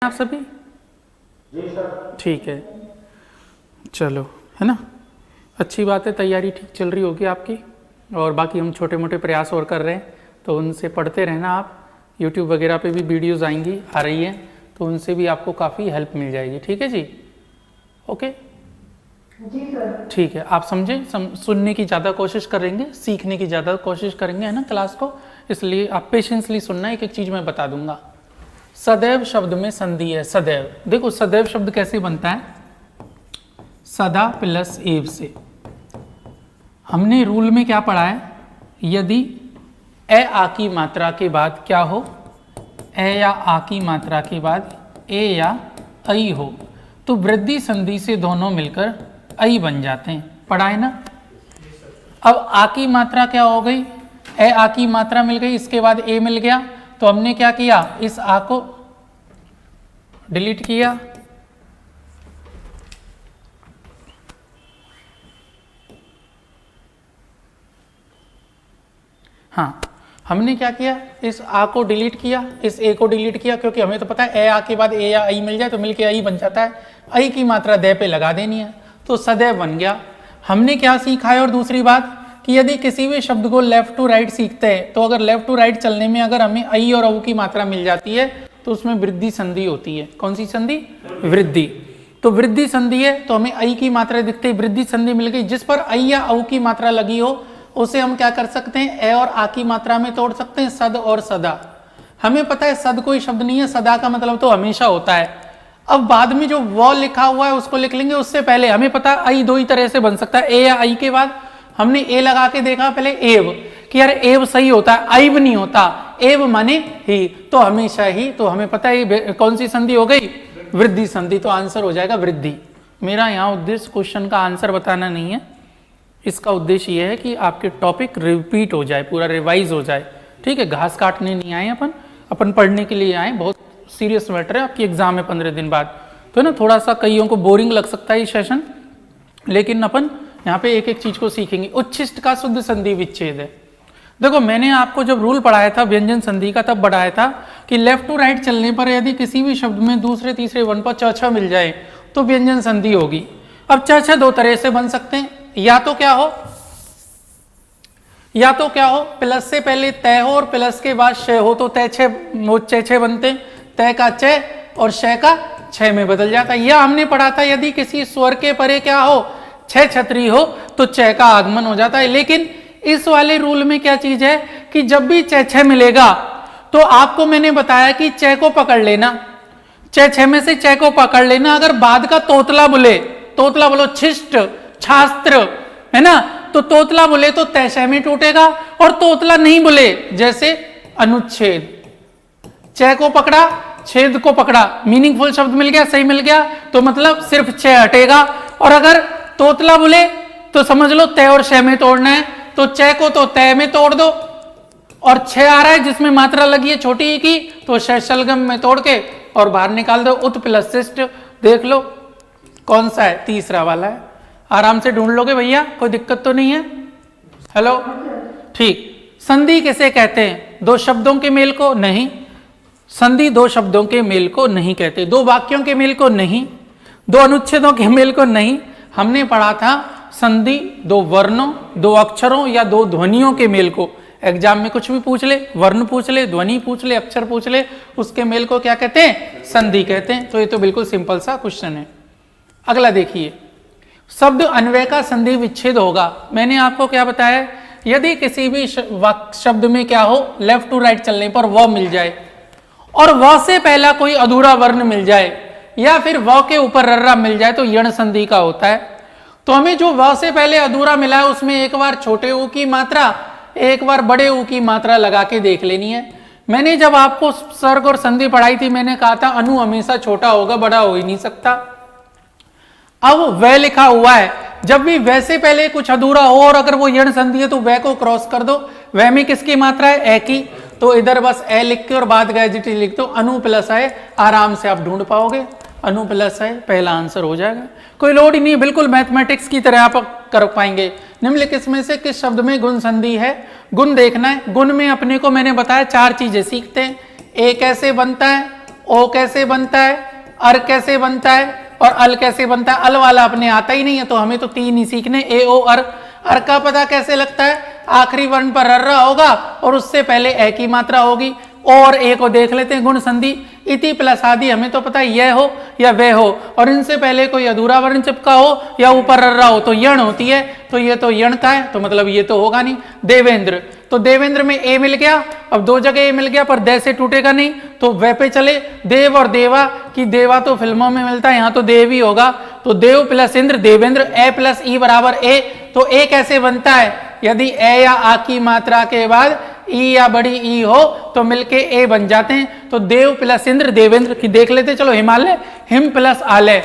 आप सभी? जी सर। ठीक है, चलो, है ना, अच्छी बात है, तैयारी ठीक चल रही होगी आपकी। और बाकी हम छोटे मोटे प्रयास और कर रहे हैं, तो उनसे पढ़ते रहना आप। YouTube वगैरह पे भी वीडियोस आएंगी, आ रही हैं, तो उनसे भी आपको काफ़ी हेल्प मिल जाएगी। ठीक है जी, ओके जी सर। ठीक है, आप समझें, सुनने की ज़्यादा कोशिश करेंगे, सीखने की ज़्यादा कोशिश करेंगे, है ना, क्लास को। इसलिए आप पेशेंसली सुनना, एक एक चीज़ मैं बता दूंगा। सदैव शब्द में संधि है, सदैव। देखो सदैव शब्द कैसे बनता है, सदा प्लस एव से। हमने रूल में क्या पढ़ा है, यदि ए आ की मात्रा के बाद क्या हो, ए या आ की मात्रा के बाद ए या ऐ हो, तो वृद्धि संधि से दोनों मिलकर ऐ बन जाते हैं। पढ़ा है ना। अब आ की मात्रा क्या हो गई, ए आ की मात्रा मिल गई, इसके बाद ए मिल गया, तो हमने क्या किया, इस आ को डिलीट किया, हाँ, हमने क्या किया, इस आ को डिलीट किया, इस ए को डिलीट किया, क्योंकि हमें तो पता है ए आ के बाद ए या ऐ मिल जाए तो मिलके ऐ बन जाता है। ऐ की मात्रा दे पे लगा देनी है, तो सदैव बन गया। हमने क्या सीखा है, और दूसरी बात कि यदि किसी भी शब्द को लेफ्ट टू राइट सीखते हैं, तो अगर लेफ्ट टू राइट चलने में अगर हमें ऐ और औ की मात्रा मिल जाती है, तो उसमें वृद्धि संधि होती है। कौन सी संधि, वृद्धि। तो वृद्धि संधि है, तो हमें ऐ की मात्रा दिखते ही वृद्धि संधि मिल गई। जिस पर ऐ या औ की मात्रा लगी हो, उसे हम क्या कर सकते हैं, ए और आ की मात्रा में तोड़ सकते हैं, सद और सदा। हमें पता है सद कोई शब्द नहीं है, सदा का मतलब तो हमेशा होता है। अब बाद में जो वो लिखा हुआ है उसको लिख लेंगे, उससे पहले हमें पता है ऐ दो ही तरह से बन सकता है, ए या ऐ के बाद हमने ए लगा के देखा पहले एव, कि यार एव सही होता है, ऐब नहीं होता, एव माने ही, तो हमेशा ही, तो हमें पता है कौन सी संधि हो गई, वृद्धि संधि, तो आंसर हो जाएगा वृद्धि। मेरा यहाँ उद्देश्य क्वेश्चन का आंसर बताना नहीं है, इसका उद्देश्य यह है कि आपके टॉपिक रिपीट हो जाए, पूरा रिवाइज हो जाए। ठीक है, घास काटने नहीं आए अपन पढ़ने के लिए आए। बहुत सीरियस मैटर है, आपकी एग्जाम है 15 दिन बाद, तो ना थोड़ा सा कईयों को बोरिंग लग सकता है ये सेशन, लेकिन अपन यहाँ पे एक एक चीज को सीखेंगे। उच्छिष्ट का शुद्ध संधि विच्छेद है। देखो मैंने आपको जब रूल पढ़ाया था व्यंजन संधि का, तब बढ़ाया था कि लेफ्ट टू राइट चलने पर यदि किसी भी शब्द में दूसरे तीसरे वर्ण पर च छ मिल जाए तो व्यंजन संधि होगी। अब च छ दो तरह से बन सकते हैं, या तो क्या हो प्लस से पहले तय हो और प्लस के बाद श हो, तो तय छे बनते, तय का च और श का छ में बदल जाता है। या हमने पढ़ा था यदि किसी स्वर के परे क्या हो, छ छत्री हो, तो च का आगमन हो जाता है। लेकिन इस वाले रूल में क्या चीज है कि जब भी च छ मिलेगा तो आपको मैंने बताया कि च को पकड़ लेना, च छ में से च को पकड़ लेना। अगर बाद का तोतला बोलो, छिष्ट, छास्त्र, है ना, तो तोतला बोले तो तय छ में टूटेगा, और तोतला नहीं बोले जैसे अनुच्छेद, च को पकड़ा, छेद को पकड़ा, मीनिंगफुल शब्द मिल गया, सही मिल गया, तो मतलब सिर्फ छ हटेगा। और अगर तोतला बोले तो समझ लो तय और श में तोड़ना है, तो च को तो तय में तोड़ दो, और छ आ रहा है जिसमें मात्रा लगी है छोटी ई की, तो श शलगम में तोड़ के और बाहर निकाल दो। उत प्लस शिष्ट, देख लो कौन सा है, तीसरा वाला है। आराम से ढूंढ लोगे भैया, कोई दिक्कत तो नहीं है। हेलो, ठीक। संधि किसे कहते हैं, दो शब्दों के मेल को नहीं, संधि दो शब्दों के मेल को नहीं कहते, दो वाक्यों के मेल को नहीं, दो अनुच्छेदों के मेल को नहीं। हमने पढ़ा था संधि दो वर्णों, दो अक्षरों या दो ध्वनियों के मेल को। एग्जाम में कुछ भी पूछ ले, वर्ण पूछ ले, ध्वनि पूछ ले, अक्षर पूछ ले, उसके मेल को क्या कहते हैं, संधि कहते हैं। तो ये तो बिल्कुल सिंपल सा क्वेश्चन है। अगला देखिए, शब्द अन्वय का संधि विच्छेद होगा। मैंने आपको क्या बताया, यदि किसी भी शब्द में क्या हो, लेफ्ट टू राइट चलने पर व मिल जाए, और व से पहला कोई अधूरा वर्ण मिल जाए, या फिर व के ऊपर रर्रा मिल जाए, तो यण संधि का होता है। तो हमें जो व से पहले अधूरा मिला है उसमें एक बार छोटे ऊ की मात्रा, एक बार बड़े ऊ की मात्रा लगा के देख लेनी है। मैंने जब आपको सर्ग और संधि पढ़ाई थी, मैंने कहा था अनु हमेशा छोटा होगा, बड़ा हो ही नहीं सकता। अब वह लिखा हुआ है, जब भी वह से पहले कुछ अधूरा हो और अगर वो यण संधि है तो वह को क्रॉस कर दो। वह में किसकी मात्रा है, ए की, तो इधर बस ए लिख के और बाद गैजेटी लिख दो, अनु प्लस है, आराम से आप ढूंढ पाओगे। अनु प्लस है, पहला आंसर हो जाएगा, कोई लोड ही नहीं, बिल्कुल मैथमेटिक्स की तरह आप कर पाएंगे। निम्नलिखित में से किस शब्द में गुण संधि है, गुण देखना है। गुण में अपने को मैंने बताया चार चीजें सीखते हैं, ए कैसे बनता है, ओ कैसे बनता है, अर कैसे बनता है और अल कैसे बनता है। अल वाला अपने आता ही नहीं है तो हमें तो तीन ही सीखने, ए ओ अर। अर का पता कैसे लगता है, आखिरी वर्ण पर रर्रा होगा और उससे पहले ए की मात्रा होगी। ओ और ए को देख लेते हैं, गुण संधि इति प्लस आदि, हमें तो पता है यह हो या वह हो, और इनसे पहले कोई अधूरा वर्ण चिपका हो या ऊपर रर्रा हो तो यण होती है, तो ये तो यण का है, तो मतलब ये तो होगा नहीं। देवेंद्र, तो देवेंद्र में ए मिल गया, अब दो जगह ए मिल गया पर दे से टूटेगा नहीं, तो वह पे चले। देव और देवा, की देवा तो फिल्मों में मिलता है, यहाँ तो देव ही होगा, तो देव प्लस इंद्र देवेंद्र, ए प्लस ई बराबर ए। तो ए कैसे बनता है, यदि ए या आ की मात्रा के बाद ई या बड़ी ई हो तो मिलके ए बन जाते हैं। तो देव प्लस इंद्र देवेंद्र की देख लेते, चलो हिमालय, हिम प्लस आलय।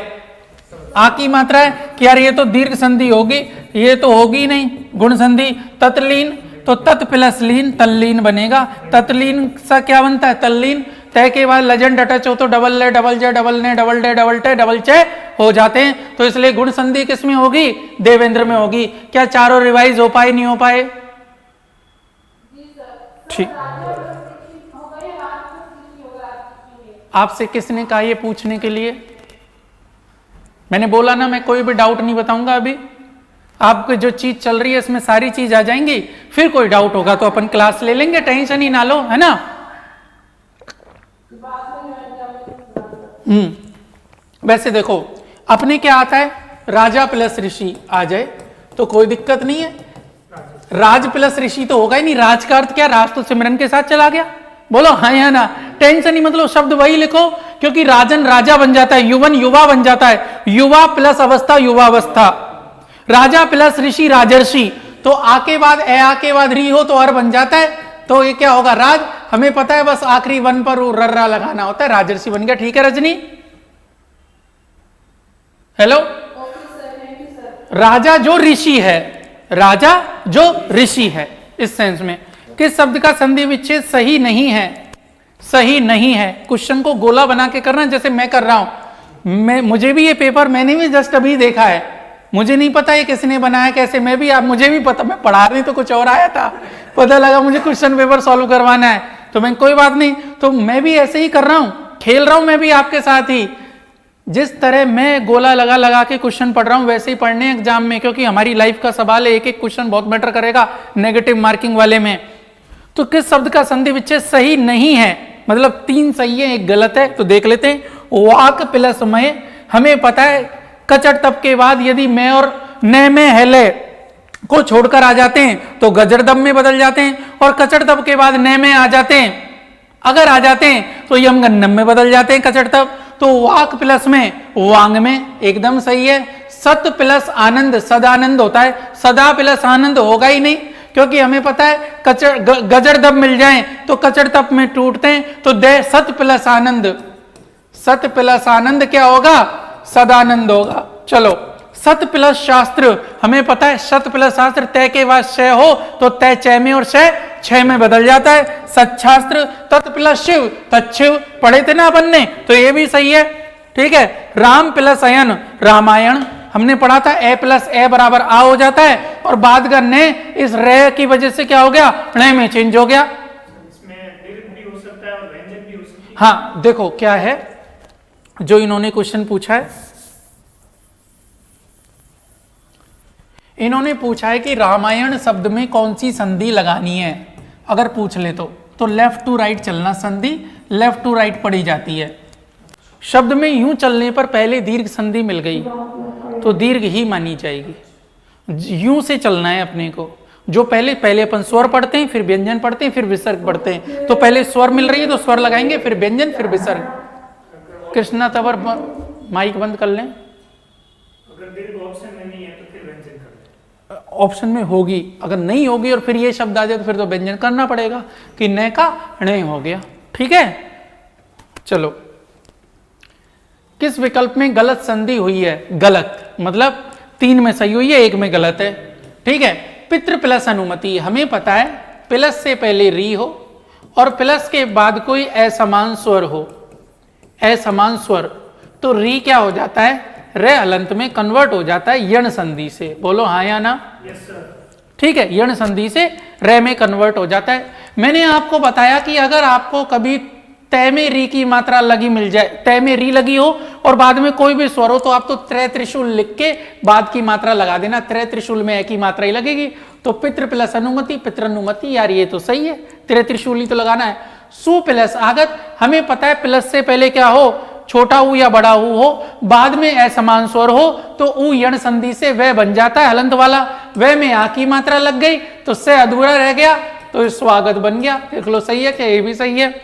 आ की मात्रा है कि यार ये तो दीर्घ संधि होगी, ये तो होगी नहीं, गुण संधि। तत्लीन, तो तत् प्लस लीन तल्लीन बनेगा। तत्लीन सा क्या बनता है, तल्लीन। तय के बाद लजन डटच हो तो डबल ले डबल जे डबल ने डबल डे डबल टे डबल चे हो जाते हैं, तो इसलिए गुण संधि किस में होगी, देवेंद्र में होगी। क्या चारों रिवाइज हो पाए, नहीं हो पाए? ठीक, आपसे किसने कहा ये पूछने के लिए? मैंने बोला ना मैं कोई भी डाउट नहीं बताऊंगा अभी, आपको जो चीज चल रही है इसमें सारी चीज आ जाएंगी, फिर कोई डाउट होगा तो अपन क्लास ले लेंगे, टेंशन ही ना लो, है ना। वैसे देखो अपने क्या आता है, राजा प्लस ऋषि आ जाए तो कोई दिक्कत नहीं है, राज प्लस ऋषि तो होगा ही नहीं। राज का अर्थ क्या, राज तो सिमरन के साथ चला गया, बोलो हाँ या ना। टेंशन ही मतलब शब्द वही लिखो, क्योंकि राजन राजा बन जाता है, युवन युवा बन जाता है, युवा प्लस अवस्था युवावस्था। राजा प्लस ऋषि राजर्षि, तो आ के बाद ए आ के बाद री हो तो अर बन जाता है, तो ये क्या होगा, राज। हमें पता है बस आखिरी वन पर रर्रा लगाना होता है, राजर्षि बन गया। ठीक है रजनी, हेलो। राजा जो ऋषि है, राजा जो ऋषि है, इस सेंस में किस शब्द का संधि विच्छेद सही नहीं है, सही नहीं है। क्वेश्चन को गोला बना के करना जैसे मैं कर रहा हूं। मुझे भी ये पेपर मैंने भी जस्ट अभी देखा है, मुझे नहीं पता ये किसने बनाया कैसे, मैं भी मुझे भी पता, मैं पढ़ा रही तो कुछ और आया था, पता लगा मुझे क्वेश्चन पेपर सॉल्व करवाना है, तो मैं कोई बात नहीं, तो मैं भी ऐसे ही कर रहा हूं, खेल रहा हूं मैं भी आपके साथ ही। जिस तरह मैं गोला लगा लगा के क्वेश्चन पढ़ रहा हूं वैसे ही पढ़ने एग्जाम में, क्योंकि हमारी लाइफ का सवाल है, एक एक क्वेश्चन बहुत मैटर करेगा नेगेटिव मार्किंग वाले में। तो किस शब्द का संधि विच्छेद सही नहीं है, मतलब तीन सही है एक गलत है, तो देख लेते हैं। वाक प्लस मय, हमें पता है कचट तब के बाद यदि मैं और न में हेले को छोड़कर आ जाते हैं तो गजर दब में बदल जाते हैं, और कचट तब के बाद न में आ जाते हैं, अगर आ जाते हैं तो यम गन्नम में बदल जाते हैं कचट तब, तो वाक प्लस में वांग में, एकदम सही है। सत प्लस आनंद सदानंद होता है, सदा प्लस आनंद होगा ही नहीं, क्योंकि हमें पता है गजर दब मिल जाए तो कचर तप में टूटते हैं, तो दे सत प्लस आनंद, सत प्लस आनंद क्या होगा, सदानंद होगा। चलो सत प्लस शास्त्र, हमें पता है सत प्लस शास्त्र तय के बाद शय हो तो तय चय में और शय छय में बदल जाता है, सच्छास्त्र। तत् प्लस शिव तत्शिव, पढ़े थे ना अपन ने, तो ये भी सही है। ठीक है, राम प्लस अयन रामायण, हमने पढ़ा था ए प्लस ए बराबर आ हो जाता है, और बाद का ने इस रे की वजह से क्या हो गया, णे में चेंज हो गया। इसमें दीर्घ भी हो सकता है और व्यंजन भी हो सकती है। हाँ देखो क्या है जो इन्होंने क्वेश्चन पूछा है, इन्होंने पूछा है कि रामायण शब्द में कौन सी संधि लगानी है, अगर पूछ ले तो लेफ्ट टू राइट चलना, संधि लेफ्ट टू राइट पढ़ी जाती है। शब्द में यूं चलने पर पहले दीर्घ संधि मिल गई तो दीर्घ ही मानी जाएगी, यूं से चलना है अपने को। जो पहले अपन स्वर पढ़ते हैं, फिर व्यंजन पढ़ते हैं, फिर विसर्ग पढ़ते हैं, तो पहले स्वर मिल रही है तो स्वर लगाएंगे, फिर व्यंजन, फिर विसर्ग। कृष्णा तवर माइक बंद कर लें। अगर दीर्घ ऑप्शन में नहीं है तो फिर व्यंजन कर लें। ऑप्शन में होगी, अगर नहीं होगी और फिर ये शब्द आ जाए तो फिर तो व्यंजन करना पड़ेगा कि न का णे हो गया। ठीक है, चलो किस विकल्प में गलत संधि हुई है, गलत मतलब तीन में सही हुई है, एक में गलत है। ठीक है, पितृ प्लस अनुमति, हमें पता है प्लस से पहले री हो और प्लस के बाद कोई असमान स्वर हो, असमान स्वर, तो री क्या हो जाता है, रे हलंत में कन्वर्ट हो जाता है यण संधि से, बोलो हाँ या ना। Yes sir. ठीक है, यण संधि से रे में कन्वर्ट हो जाता है। मैंने आपको बताया कि अगर आपको कभी तय में री की मात्रा लगी मिल जाए, तय में री लगी हो और बाद में कोई भी स्वर हो तो आप तो त्रय त्रिशूल लिख के बाद की मात्रा लगा देना, त्रय त्रिशूल में एक ही मात्रा ही लगेगी। तो पितृ प्लस अनुमति, पितृ अनुमति, यार ये तो सही है, त्रय त्रिशूल ही तो लगाना है। सु प्लस आगत, हमें पता है प्लस से पहले क्या हो, छोटा ऊ या बड़ा ऊ हो, बाद में असमान स्वर हो तो ऊ यण संधि से वह बन जाता है हलंत वाला, वह में आ की मात्रा लग गई तो से अधूरा रह गया तो स्वागत बन गया। देख लो सही है क्या, ये भी सही है।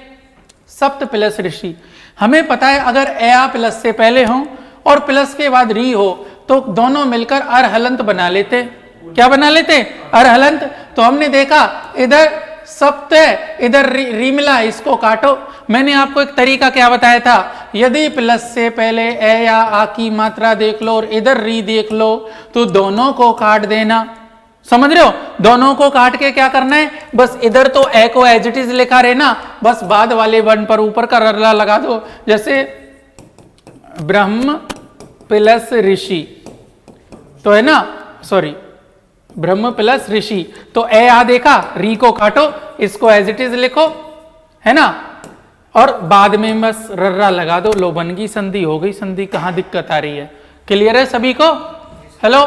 सप्त प्लस ऋषि, हमें पता है अगर ए आ प्लस से पहले हो और प्लस के बाद री हो तो दोनों मिलकर अरहलंत बना लेते। क्या बना लेते? अरहलंत। तो हमने देखा इधर सप्त है, इधर री मिला, इसको काटो। मैंने आपको एक तरीका क्या बताया था, यदि प्लस से पहले ए या आ की मात्रा देख लो और इधर री देख लो तो दोनों को काट देना। समझ रहे हो? दोनों को काट के क्या करना है, बस इधर तो ए को एज इट इज लिखा रहना, बस बाद वाले वन पर ऊपर का रल्ला लगा दो। जैसे ब्रह्म प्लस ऋषि तो है ना, सॉरी ब्रह्म प्लस ऋषि, तो ए आ देखा, री को काटो, इसको एज इट इज लिखो, है ना, और बाद में बस रर्रा लगा दो, लो बन गई संधि, हो गई संधि। कहां दिक्कत आ रही है? क्लियर है सभी को? हेलो,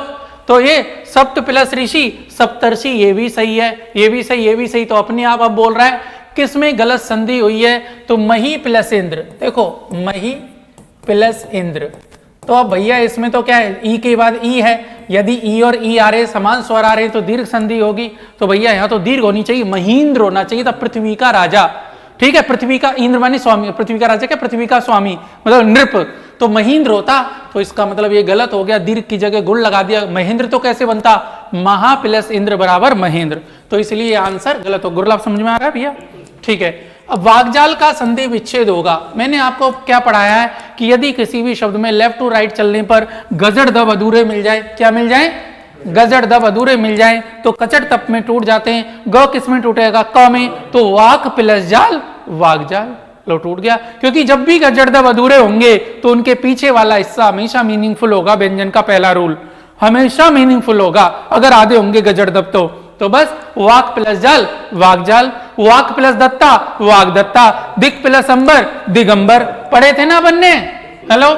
तो ये सप्त प्लस ऋषि, सप्तर्षि, ये भी सही है, ये भी सही, ये भी सही। तो अपने आप अब बोल रहा है किसमें गलत संधि हुई है, तो मही प्लस इंद्र। देखो मही प्लस इंद्र, तो अब भैया इसमें तो क्या है, ई के बाद ई है, यदि ई और ई आ रहे समान स्वर आ रहे तो दीर्घ संधि होगी, तो भैया यहाँ तो दीर्घ होनी चाहिए, महींद्र होना चाहिए था, पृथ्वी का राजा। ठीक है, पृथ्वी का, इंद्र मानी स्वामी, पृथ्वी का राजा क्या, पृथ्वी का स्वामी मतलब नृप, तो महींद्र होता, तो इसका मतलब ये गलत हो गया, दीर्घ की जगह गुण लगा दिया। महेंद्र तो कैसे बनता, महा प्लस इंद्र बराबर महेंद्र, तो इसलिए ये आंसर गलत हो। गुरलाभ समझ में आ रहा है भैया? ठीक है, अब वाग्जाल का संधि विच्छेद होगा। मैंने आपको क्या पढ़ाया है कि यदि किसी भी शब्द में लेफ्ट टू राइट चलने पर गजड़ दब अधूरे मिल जाए, क्या मिल जाए, गजड़ दब अधूरे मिल जाए तो कचड़ तप में टूट जाते हैं। ग किस में टूटेगा, क में, तो वाक प्लस जाल वाग्जाल, लो टूट गया। क्योंकि जब भी गजड़ दब अधूरे होंगे तो उनके पीछे वाला हिस्सा हमेशा मीनिंगफुल होगा, व्यंजन का पहला रूल हमेशा मीनिंगफुल होगा अगर आधे होंगे गजड़ दब तो बस वाक प्लस जाल वाग्जाल, वाक प्लस दत्ता वागदत्ता, दिक प्लस अंबर दिगंबर, पढ़े थे ना बनने? हेलो,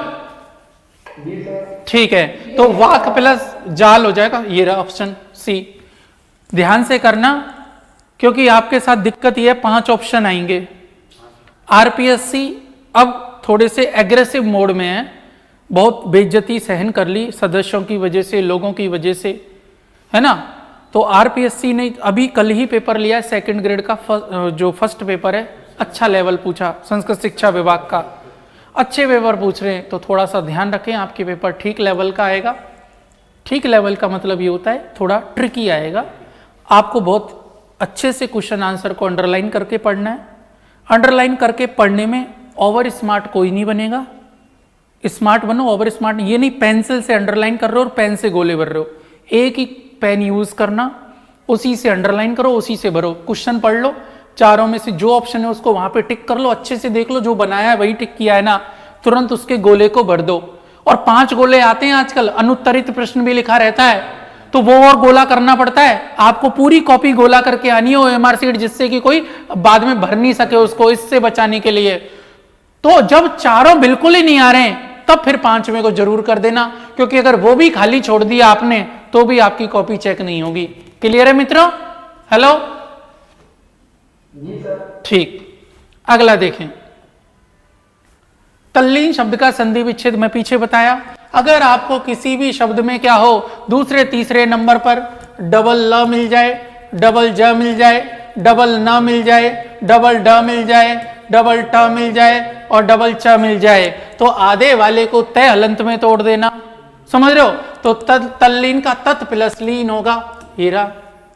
ठीक है, तो वाक प्लस जाल हो जाएगा, ये रहा ऑप्शन सी। ध्यान से करना क्योंकि आपके साथ दिक्कत ये है, 5 ऑप्शन आएंगे। आरपीएससी अब थोड़े से एग्रेसिव मोड में है, बहुत बेइज्जती सहन कर ली सदस्यों की वजह से, लोगों की वजह से, है ना। तो आरपीएससी ने अभी कल ही पेपर लिया है, सेकंड ग्रेड का जो फर्स्ट पेपर है, अच्छा लेवल पूछा, संस्कृत शिक्षा विभाग का अच्छे पेपर पूछ रहे हैं, तो थोड़ा सा ध्यान रखें, आपके पेपर ठीक लेवल का आएगा। ठीक लेवल का मतलब ये होता है थोड़ा ट्रिकी आएगा, आपको बहुत अच्छे से क्वेश्चन आंसर को अंडरलाइन करके पढ़ना है। अंडरलाइन करके पढ़ने में ओवर स्मार्ट कोई नहीं बनेगा, स्मार्ट बनो, ओवर स्मार्ट ये नहीं पेंसिल से अंडरलाइन कर रहे हो और पेन से गोले भर रहे हो, एक ही पेन यूज करना, उसी से अंडरलाइन करो, उसी से भरो। क्वेश्चन पढ़ लो, चारों में से जो ऑप्शन है उसको वहां पे टिक कर लो, अच्छे से देख लो, जो बनाया है वही टिक किया है ना, तुरंत उसके गोले को भर दो। और 5 गोले आते हैं आजकल, अनुत्तरित प्रश्न भी लिखा रहता है, तो वो और गोला करना पड़ता है, आपको पूरी कॉपी गोला करके आनी हो ओएमआर शीट, जिससे कि कोई बाद में भर नहीं सके उसको, इससे बचाने के लिए। तो जब चारों बिल्कुल ही नहीं आ रहे हैं तब फिर 5वें को जरूर कर देना, क्योंकि अगर वो भी खाली छोड़ दिया आपने तो भी आपकी कॉपी चेक नहीं होगी। क्लियर है मित्रों? हेलो, ठीक। अगला देखें, तल्लीन शब्द का संधि विच्छेद मैं पीछे बताया। अगर आपको किसी भी शब्द में क्या हो, दूसरे तीसरे नंबर पर डबल ल मिल जाए, डबल ज मिल जाए, डबल न मिल जाए, डबल ड मिल जाए, डबल ट मिल जाए और डबल च मिल जाए, तो आधे वाले को तय हलंत में तोड़ देना। समझ रहे हो? तो तल्लीन का तत् प्लस लीन होगा। हीरा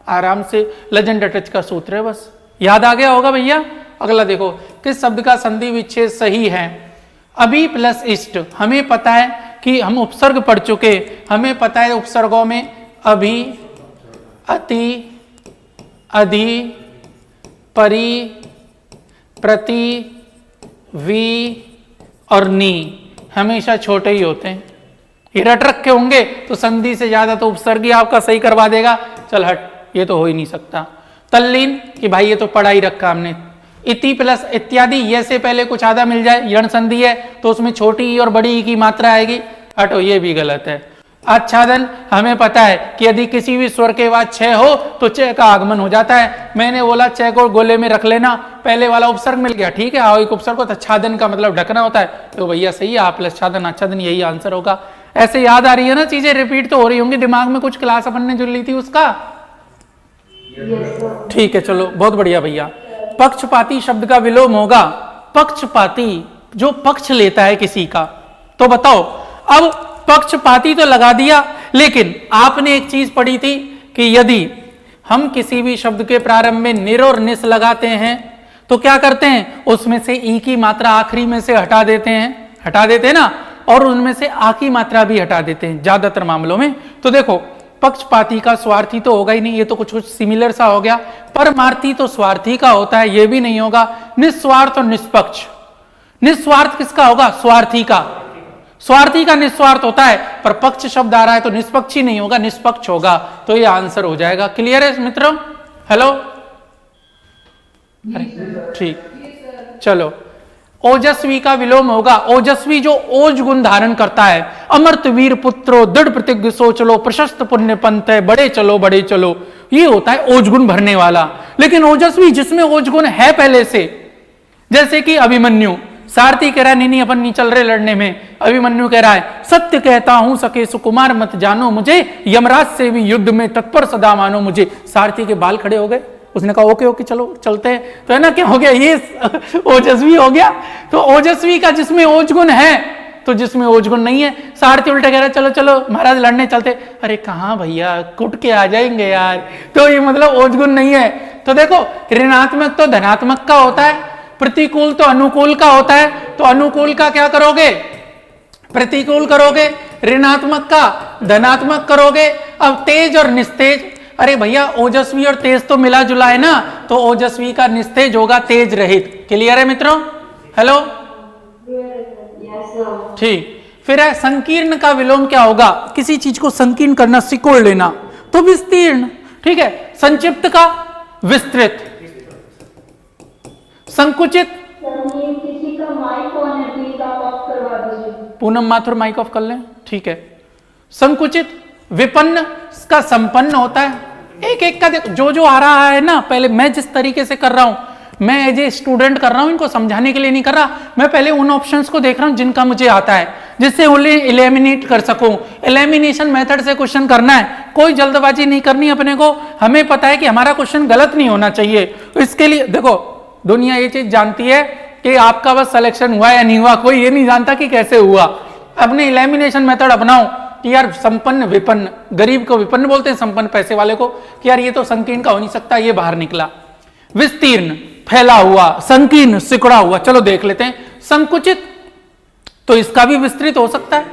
आराम से लेजेंड टच का सूत्र है, बस याद आ गया होगा भैया। अगला देखो, किस शब्द का संधि विच्छेद सही है? अभी प्लस इष्ट, हमें पता है कि हम उपसर्ग पढ़ चुके, हमें पता है उपसर्गों में अभी, अति, अधि, परि, प्रति, वी और नी हमेशा छोटे ही होते हैं। ये रट रखे होंगे तो संधि से ज्यादा तो उपसर्ग ही आपका सही करवा देगा। चल हट, ये तो हो ही नहीं सकता। तल्लीन कि भाई ये तो पढ़ा ही रखा हमने, इति प्लस इत्यादि, ये से पहले कुछ आधा मिल जाए, यण संधि है तो उसमें छोटी ई और बड़ी ई की मात्रा आएगी, हटो ये भी गलत है। आच्छादन, हमें पता है कि यदि किसी भी स्वर के बाद छह हो तो च का आगमन हो जाता है। मैंने बोला च को गोले में रख लेना, पहले वाला उपसर्ग मिल गया, ठीक है, आओ एक उपसर्ग को, आच्छादन का मतलब ढकना होता है, तो भैया सही है, आप प्लस आच्छादन आच्छादन यही आंसर होगा। ऐसे याद आ रही है ना चीजें, रिपीट तो हो रही होंगी दिमाग में, कुछ क्लास अपन ने जो ली थी उसका, ठीक है चलो बहुत बढ़िया भैया। पक्षपाती शब्द का विलोम होगा पक्षपाती, जो पक्ष लेता है किसी का। तो बताओ, अब पक्षपाती तो लगा दिया, लेकिन आपने एक चीज पढ़ी थी कि यदि हम किसी भी शब्द के प्रारंभ में निर और निस लगाते हैं तो क्या करते हैं, उसमें से ई की मात्रा आखिरी में से हटा देते हैं ना, और उनमें से आ की मात्रा भी हटा देते हैं ज्यादातर मामलों में। तो देखो, पक्षपाती का स्वार्थी तो होगा ही नहीं, ये तो कुछ सिमिलर सा हो गया। परमार्थी तो स्वार्थी का होता है, ये भी नहीं होगा। निस्वार्थ और निष्पक्ष, निस्वार्थ किसका होगा, स्वार्थी का, स्वार्थी का निस्वार्थ होता है, पर पक्ष शब्द आ रहा है तो निष्पक्षी नहीं होगा, निष्पक्ष होगा, तो ये आंसर हो जाएगा। क्लियर है मित्रों? हेलो, ठीक, चलो। ओजस्वी का विलोम होगा ओजस्वी, जो ओज गुण धारण करता है। अमर्त वीर पुत्रो, दृढ़ प्रतिज्ञ सो चलो, प्रशस्त पुण्य पंथ है, बड़े चलो, ये होता है ओज गुण भरने वाला। लेकिन ओजस्वी जिसमें ओज गुण है पहले से, जैसे कि अभिमन्यु, सारथी कह रहा है नहीं अपन नहीं चल रहे लड़ने में, अभिमन्यु कह रहा है सत्य कहता हूं सके सुकुमार मत जानो मुझे, यमराज से भी युद्ध में तत्पर सदा मानो मुझे। सारथी के बाल खड़े हो गए, उसने कहा ओके ओके चलो चलते हैं, तो है ना, क्या हो गया, ये ओजस्वी हो गया। तो ओजस्वी का जिसमें ओज गुण है, तो जिसमें ओज गुण नहीं है, सारथी उल्टा कह रहा है चलो चलो महाराज लड़ने चलते, अरे कहां भैया कुट के आ जाएंगे यार, तो ये मतलब ओज गुण नहीं है। तो देखो, ऋणात्मक तो धनात्मक का होता है, प्रतिकूल तो अनुकूल का होता है, तो अनुकूल का क्या करोगे, प्रतिकूल करोगे, ऋणात्मक का धनात्मक करोगे। अब तेज और निस्तेज, अरे भैया ओजस्वी और तेज तो मिला जुला है ना, तो ओजस्वी का निस्तेज होगा तेज रहित। क्लियर है मित्रों? हेलो, ठीक। फिर है संकीर्ण का विलोम क्या होगा, किसी चीज को संकीर्ण करना, सिकोड़ लेना, तो विस्तीर्ण, ठीक है। संक्षिप्त का विस्तृत, संकुचित, किसी का माइक ऑन है, प्लीज आप ऑफ करवा दीजिए। पूनम माथुर माइक ऑफ कर लें, ठीक है। संकुचित, विपन्न का संपन्न होता है। एक एक का जो जो आ रहा है ना, पहले मैं जिस तरीके से कर रहा हूं, मैं एज ए स्टूडेंट कर रहा हूं, इनको समझाने के लिए नहीं कर रहा, मैं पहले उन ऑप्शंस को देख रहा हूं जिनका मुझे आता है, जिससे उन्हें एलिमिनेट कर सकूं। एलिमिनेशन मेथड से क्वेश्चन करना है, कोई जल्दबाजी नहीं करनी अपने को। हमें पता है कि हमारा क्वेश्चन गलत नहीं होना चाहिए, तो इसके लिए देखो, दुनिया ये चीज जानती है कि आपका बस सिलेक्शन हुआ या नहीं हुआ, कोई ये नहीं जानता कि कैसे हुआ। अपने एलिमिनेशन मेथड अपनाओ कि यार संपन्न विपन्न, गरीब को विपन्न बोलते हैं, संपन्न पैसे वाले को, कि यार ये तो संकीर्ण का हो नहीं सकता, ये बाहर निकला। विस्तीर्ण, फैला हुआ, संकीर्ण, सिकुड़ा हुआ। चलो देख लेते हैं। संकुचित, तो इसका भी विस्तृत हो सकता है,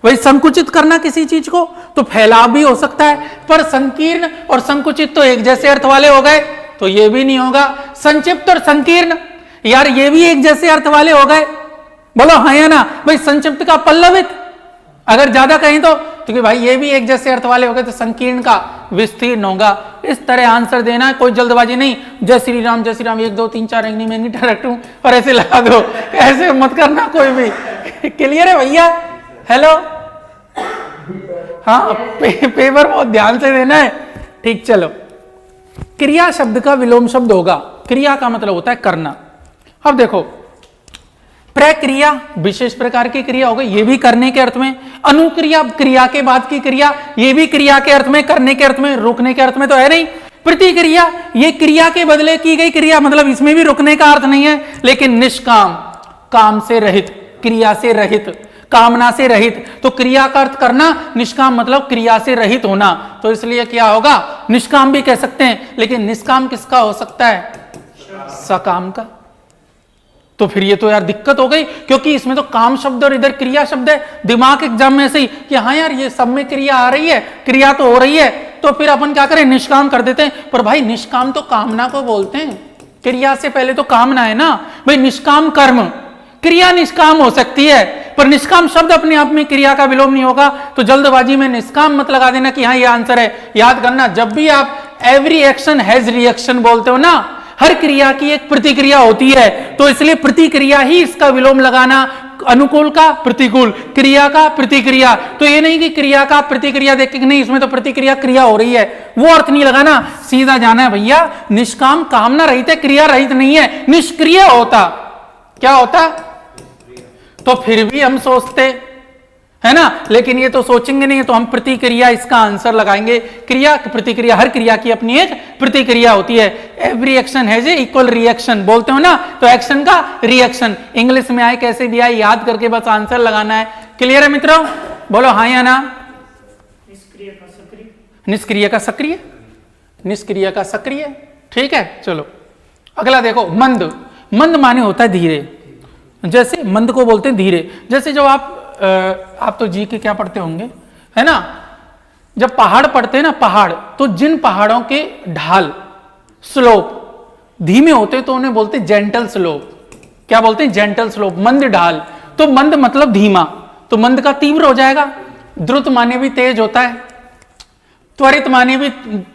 वही संकुचित करना किसी चीज को, तो फैलाव भी हो सकता है, पर संकीर्ण और संकुचित तो एक जैसे अर्थ वाले हो गए, तो ये भी नहीं होगा। संक्षिप्त और संकीर्ण, यार ये भी एक जैसे अर्थ वाले हो गए, बोलो हाँ या ना भाई। संक्षिप्त का पल्लवित, अगर ज्यादा कहें तो क्योंकि भाई ये भी एक जैसे अर्थ वाले हो गए, तो संकीर्ण का विस्तीर्ण होगा। इस तरह आंसर देना है, कोई जल्दबाजी नहीं, जय श्री राम 1 2 3 4 मैं डायरेक्ट हूं और ऐसे लगा दो, ऐसे मत करना कोई भी। क्लियर है भैया? हेलो, हाँ पेपर बहुत ध्यान से देना है, ठीक। चलो, क्रिया शब्द का विलोम शब्द होगा, क्रिया का मतलब होता है करना। अब देखो, प्रक्रिया विशेष प्रकार की क्रिया हो गई, ये भी करने के अर्थ में। अनुक्रिया, क्रिया के बाद की क्रिया, ये भी क्रिया के अर्थ में, करने के अर्थ में, रुकने के अर्थ में तो है नहीं। प्रतिक्रिया, ये क्रिया के बदले की गई क्रिया, मतलब इसमें भी रुकने का अर्थ नहीं है। लेकिन निष्काम, काम से रहित, क्रिया से रहित, कामना से रहित, तो क्रिया का अर्थ करना, निष्काम मतलब क्रिया से रहित होना, तो इसलिए क्या होगा, निष्काम भी कह सकते हैं। लेकिन निष्काम किसका हो सकता है, सकाम का। तो फिर ये तो यार दिक्कत हो गई, क्योंकि इसमें तो काम शब्द और इधर क्रिया शब्द है। दिमाग एग्जाम में ऐसे ही कि हाँ यार ये सब में क्रिया आ रही है, क्रिया तो हो रही है, तो फिर अपन क्या करें, निष्काम कर देते हैं। पर भाई निष्काम तो कामना को बोलते हैं, क्रिया से पहले तो कामना है ना भाई। निष्काम कर्म, क्रिया निष्काम हो सकती है, पर निष्काम शब्द अपने आप में क्रिया का विलोम नहीं होगा। तो जल्दबाजी में निष्काम मत लगा देना कि हाँ ये आंसर है। याद करना, जब भी आप एवरी एक्शन हैज रिएक्शन बोलते हो ना, हर क्रिया की एक प्रतिक्रिया होती है, तो इसलिए प्रतिक्रिया ही इसका विलोम लगाना, अनुकूल का प्रतिकूल, क्रिया का प्रतिक्रिया। तो ये नहीं कि क्रिया का प्रतिक्रिया देख के नहीं, इसमें तो प्रतिक्रिया क्रिया हो रही है, वो अर्थ नहीं लगाना, सीधा जाना है भैया निष्काम कामना रहित है, क्रिया रहित नहीं है, निष्क्रिय होता। क्या होता? तो फिर भी हम सोचते है ना, लेकिन ये तो सोचेंगे नहीं, तो हम प्रतिक्रिया इसका आंसर लगाएंगे। क्रिया प्रतिक्रिया, हर क्रिया की अपनी एक प्रतिक्रिया होती है। Every action has a equal reaction बोलते हो ना, तो एक्शन का रिएक्शन इंग्लिश में आए कैसे भी आए याद करके बस आंसर लगाना है। क्लियर है मित्रों? बोलो हाँ या ना। निष्क्रिय का सक्रिय, निष्क्रिय का सक्रिय, निष्क्रिय का सक्रिय, ठीक है। चलो अगला देखो, मंद। मंद माने होता है धीरे, जैसे मंद को बोलते हैं धीरे। जैसे जब आप तो जी के क्या पढ़ते होंगे, है ना, जब पहाड़ पढ़ते हैं ना, पहाड़, तो जिन पहाड़ों के ढाल स्लोप धीमे होते तो उन्हें बोलते हैं जेंटल स्लोप। क्या बोलते हैं? जेंटल स्लोप, मंद ढाल। तो मंद मतलब धीमा, तो मंद का तीव्र हो जाएगा। द्रुत माने भी तेज होता है, त्वरित माने भी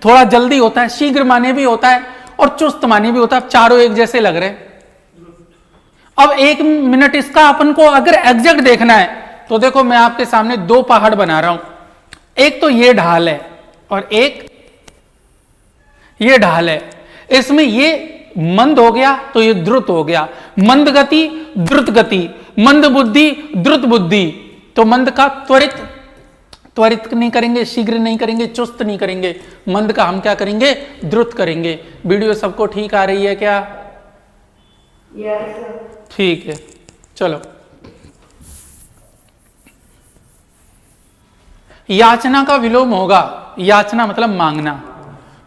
थोड़ा जल्दी होता है, शीघ्र माने भी होता है, और चुस्त माने भी होता है। चारों एक जैसे लग रहे हैं। अब 1 मिनट इसका अपन को अगर एग्जैक्ट देखना है, तो देखो मैं आपके सामने 2 पहाड़ बना रहा हूं, एक तो ये ढाल है और एक ये ढाल है। इसमें ये मंद हो गया तो ये द्रुत हो गया, मंद गति द्रुत गति, मंद बुद्धि द्रुत बुद्धि। तो मंद का त्वरित, त्वरित नहीं करेंगे, शीघ्र नहीं करेंगे, चुस्त नहीं करेंगे, मंद का हम क्या करेंगे? द्रुत करेंगे। वीडियो सबको ठीक आ रही है क्या? ठीक है, चलो। याचना का विलोम होगा, याचना मतलब मांगना,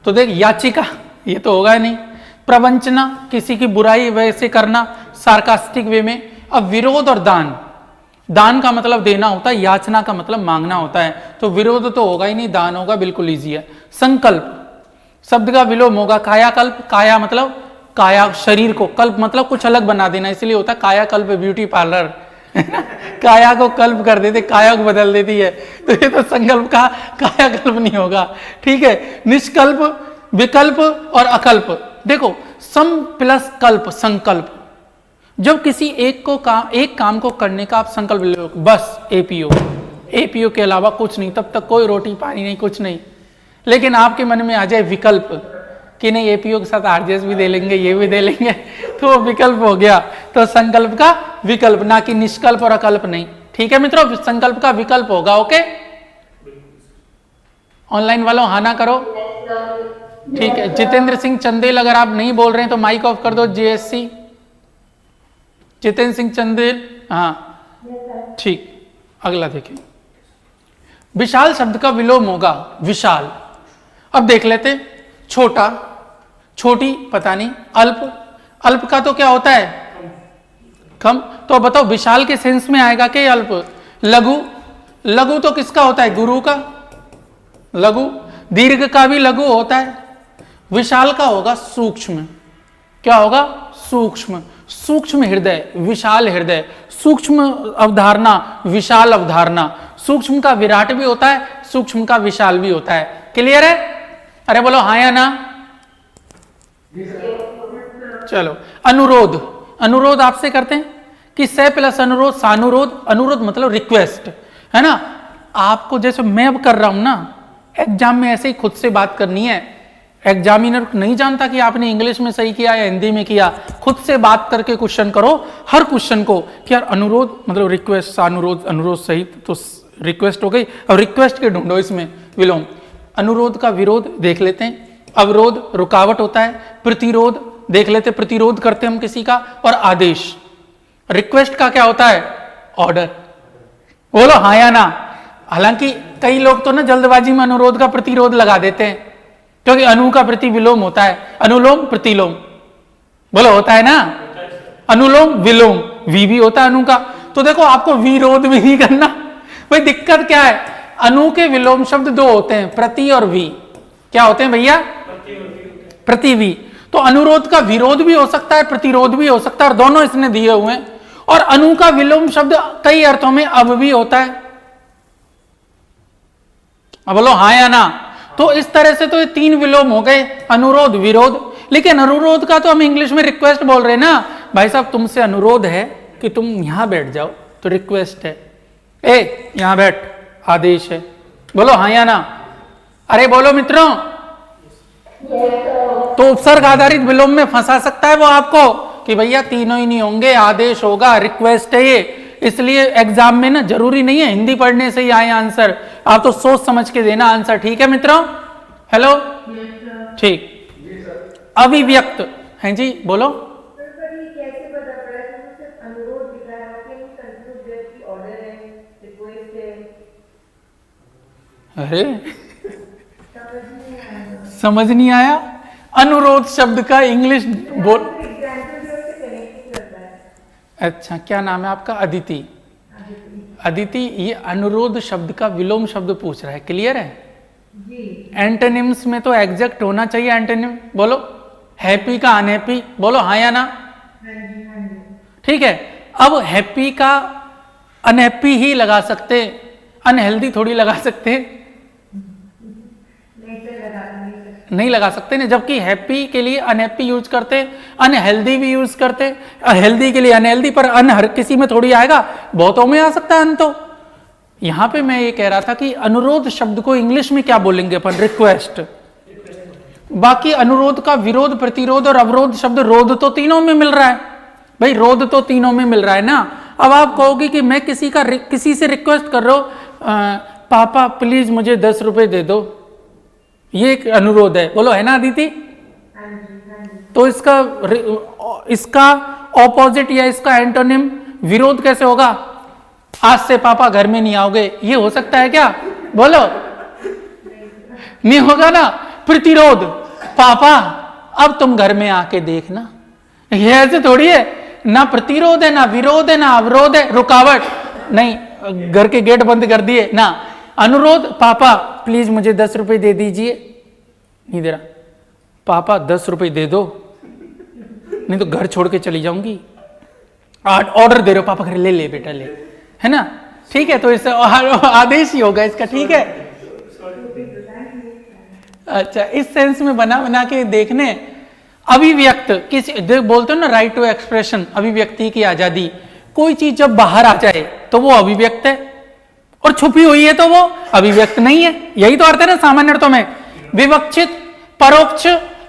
तो देख याचिका ये तो होगा नहीं। प्रवंचना, किसी की बुराई वैसे करना सार्कास्टिक वे में। अब विरोध और दान, दान का मतलब देना होता है, याचना का मतलब मांगना होता है, तो विरोध तो होगा ही नहीं, दान होगा, बिल्कुल इजी है। संकल्प शब्द का विलोम होगा कायाकल्प। काया मतलब काया शरीर को, कल्प मतलब कुछ अलग बना देना, इसलिए होता है कायाकल्प ब्यूटी पार्लर। काया को कल्प कर देते, काया को बदल देती है, तो ये तो संकल्प का कायाकल्प नहीं होगा, ठीक है। निष्कल्प, विकल्प और अकल्प। देखो सम प्लस कल्प, संकल्प। जब किसी एक काम को करने का आप संकल्प ले लो, बस एपीओ, एपीओ के अलावा कुछ नहीं, तब तक कोई रोटी पानी नहीं, कुछ नहीं। लेकिन आपके मन में आ जाए विकल्प कि नहीं एपीओ के साथ आरजेएस भी दे लेंगे, ये भी दे लेंगे, तो वो विकल्प हो गया। तो संकल्प का विकल्प, ना कि निष्कल्प और अकल्प नहीं, ठीक है मित्रों। संकल्प का विकल्प होगा, ओके। ऑनलाइन वालों हाँ ना करो, ठीक है। जितेंद्र सिंह चंदेल, अगर आप नहीं बोल रहे हैं तो माइक ऑफ कर दो। जेएससी जितेंद्र सिंह चंदेल, हाँ ठीक। अगला देखें, विशाल शब्द का विलोम होगा विशाल। अब देख लेते, छोटा, छोटी पता नहीं, अल्प, अल्प का तो क्या होता है? कम। तो बताओ विशाल के सेंस में आएगा कि अल्प? लघु, लघु तो किसका होता है? गुरु का लघु। दीर्घ का भी लघु होता है। विशाल का होगा सूक्ष्म। क्या होगा? सूक्ष्म। सूक्ष्म हृदय, विशाल हृदय, सूक्ष्म अवधारणा, विशाल अवधारणा। सूक्ष्म का विराट भी होता है, सूक्ष्म का विशाल भी होता है। क्लियर है? अरे बोलो हाँ या ना। चलो, अनुरोध। अनुरोध आपसे करते हैं कि से प्लस अनुरोध सानुरोध। अनुरोध मतलब रिक्वेस्ट, है ना। आपको जैसे मैं अब कर रहा हूं ना, एग्जाम में ऐसे ही खुद से बात करनी है। एग्जामिनर नहीं जानता कि आपने इंग्लिश में सही किया या हिंदी में किया, खुद से बात करके क्वेश्चन करो हर क्वेश्चन को कि यार अनुरोध मतलब रिक्वेस्ट, सानुरोध, अनुरोध सहित, तो रिक्वेस्ट हो गई। और रिक्वेस्ट के ढूंढो इसमें विलोम। अनुरोध का विरोध देख लेते हैं। अवरोध रुकावट होता है। प्रतिरोध देख लेते, प्रतिरोध करते हम किसी का। और आदेश। रिक्वेस्ट का क्या होता है? ऑर्डर। बोलो हाँ या ना। हालांकि कई लोग तो ना जल्दबाजी में अनुरोध का प्रतिरोध लगा देते हैं, क्योंकि अनु का प्रति विलोम होता है, अनुलोम प्रतिलोम। बोलो होता है ना, अनुलोम विलोम, वी भी होता है अनु का। तो देखो आपको विरोध भी नहीं करना। भाई दिक्कत क्या है? अनु के विलोम शब्द 2 होते हैं, प्रति और वी। क्या होते हैं भैया? प्रति वी। तो अनुरोध का विरोध भी हो सकता है, प्रतिरोध भी हो सकता है, और दोनों इसने दिए हुए हैं। और अनु का विलोम शब्द कई अर्थों में अब भी होता है। अब बोलो हाँ या ना। तो इस तरह से तो ये 3 विलोम हो गए, अनुरोध, विरोध। लेकिन अनुरोध का तो हम इंग्लिश में रिक्वेस्ट बोल रहे हैं ना। भाई साहब तुमसे अनुरोध है कि तुम यहां बैठ जाओ, तो रिक्वेस्ट है। ए यहां बैठ, आदेश है। बोलो हाँ या ना। अरे बोलो मित्रों। तो उपसर्ग आधारित विलोम में फंसा सकता है वो आपको कि भैया तीनों ही नहीं होंगे, आदेश होगा, रिक्वेस्ट है ये। इसलिए एग्जाम में ना जरूरी नहीं है हिंदी पढ़ने से ही आए आंसर, आप तो सोच समझ के देना आंसर। ठीक है मित्रों? हेलो ठीक। अभिव्यक्त हैं जी, बोलो। अरे समझ नहीं आया। अनुरोध शब्द का इंग्लिश बोल। अच्छा क्या नाम है आपका? अदिति। अदिति ये अनुरोध शब्द का विलोम शब्द पूछ रहा है, क्लियर है? एंटोनिम्स में तो एग्जैक्ट होना चाहिए एंटोनिम। बोलो हैप्पी का अनहैप्पी, बोलो हाँ या ना। ठीक है, अब हैप्पी का अनहैप्पी ही लगा सकते, अनहेल्दी थोड़ी लगा सकते, नहीं लगा सकते ना। जबकि हैप्पी के लिए अनहैप्पी यूज करते, अनहेल्दी भी यूज करते, हेल्दी के लिए अनहेल्दी, पर अन हर किसी में थोड़ी आएगा, बहुतों में आ सकता है अन। तो यहां पे मैं ये कह रहा था कि अनुरोध शब्द को इंग्लिश में क्या बोलेंगे अपन? रिक्वेस्ट। बाकी अनुरोध का विरोध, प्रतिरोध और अवरोध शब्द रोध तो तीनों में मिल रहा है भाई, रोध तो तीनों में मिल रहा है ना। अब आप कहोगे कि मैं किसी से रिक्वेस्ट कर रहा हूं, पापा प्लीज मुझे 10 रुपए दे दो, ये एक अनुरोध है। बोलो है ना अदिति? तो इसका ऑपोजिट या इसका एंटोनिम विरोध कैसे होगा? आज से पापा घर में नहीं आओगे, ये हो सकता है क्या? बोलो नहीं होगा ना। प्रतिरोध, पापा अब तुम घर में आके देखना, ये ऐसे थोड़ी है ना। प्रतिरोध है ना विरोध है ना अवरोध है, रुकावट नहीं, घर के गेट बंद कर दिए ना। अनुरोध, पापा प्लीज मुझे 10 रुपए दे दीजिए, नहीं दे रहा, पापा 10 रुपए दे दो नहीं तो घर छोड़ के चली जाऊंगी। ऑर्डर दे रहे हो पापा, घर ले ले बेटा ले, है ना? ठीक है, तो इससे आदेश ही होगा इसका। ठीक है, अच्छा इस सेंस में बना के देखने। अभिव्यक्त किसी बोलते हो ना, राइट टू एक्सप्रेशन, अभिव्यक्ति की आजादी। कोई चीज जब बाहर आ जाए तो वो अभिव्यक्त है, और छुपी हुई है तो वो अभिव्यक्त नहीं है। यही तो अर्थ है ना सामान्य अर्थों में। विवक्षित, परोक्ष,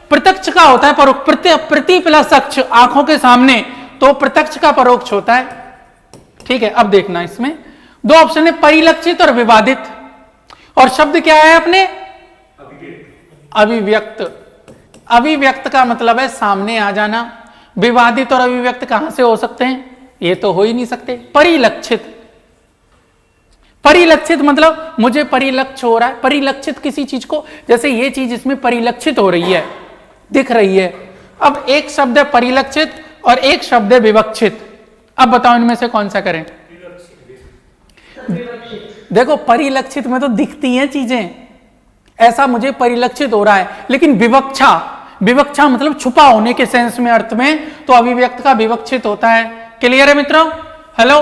प्रत्यक्ष का होता है परोक्ष, प्रति प्लस अक्ष आंखों के सामने, तो प्रत्यक्ष का परोक्ष होता है। ठीक है, अब देखना इसमें 2 ऑप्शन है, परिलक्षित और विवादित। और शब्द क्या है अपने? अभिव्यक्त। अभिव्यक्त का मतलब है सामने आ जाना। विवादित और अभिव्यक्त कहां से हो सकते हैं? ये तो हो ही नहीं सकते। परिलक्षित, परिलक्षित मतलब मुझे परिलक्ष्य हो रहा है। परिलक्षित किसी चीज को, जैसे ये चीज इसमें परिलक्षित हो रही है, दिख रही है। अब एक शब्द है परिलक्षित और एक शब्द है विवक्षित। अब बताओ इनमें से कौन सा करें? देखो परिलक्षित में तो दिखती हैं चीजें, ऐसा मुझे परिलक्षित हो रहा है। लेकिन विवक्षा, विवक्षा मतलब छुपा होने के सेंस में, अर्थ में, तो अभिव्यक्त का विवक्षित होता है। क्लियर है मित्रों? हेलो,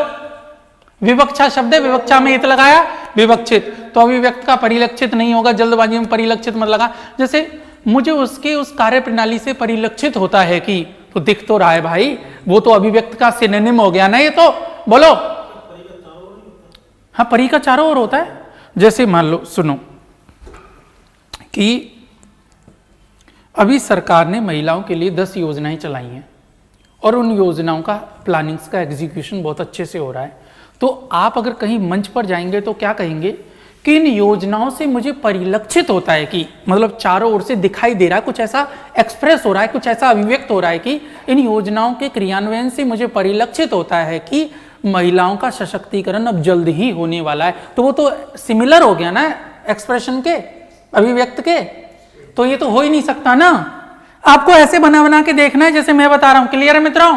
विवक्षा शब्द है, विवक्षा में इत लगाया, विवक्षित, तो अभिव्यक्त का परिलक्षित नहीं होगा। जल्दबाजी में परिलक्षित मत लगा। जैसे मुझे उसके उस कार्य प्रणाली से परिलक्षित होता है कि, तो दिख तो रहा है भाई, वो तो अभिव्यक्त का सिनोनिम हो गया ना ये तो। बोलो हाँ, परी का चारों ओर होता है। जैसे मान लो, सुनो कि अभी सरकार ने महिलाओं के लिए 10 योजनाएं चलाई हैं, और उन योजनाओं का प्लानिंग्स का एग्जीक्यूशन बहुत अच्छे से हो रहा है। तो आप अगर कहीं मंच पर जाएंगे तो क्या कहेंगे कि इन योजनाओं से मुझे परिलक्षित होता है कि, मतलब चारों ओर से दिखाई दे रहा है, कुछ ऐसा एक्सप्रेस हो रहा है, कुछ ऐसा अभिव्यक्त हो रहा है कि इन योजनाओं के क्रियान्वयन से मुझे परिलक्षित होता है कि महिलाओं का सशक्तिकरण अब जल्द ही होने वाला है। तो वो तो सिमिलर हो गया ना एक्सप्रेशन के, अभिव्यक्त के। तो ये तो हो ही नहीं सकता ना। आपको ऐसे बना के देखना है जैसे मैं बता रहा हूं। क्लियर है मित्रों?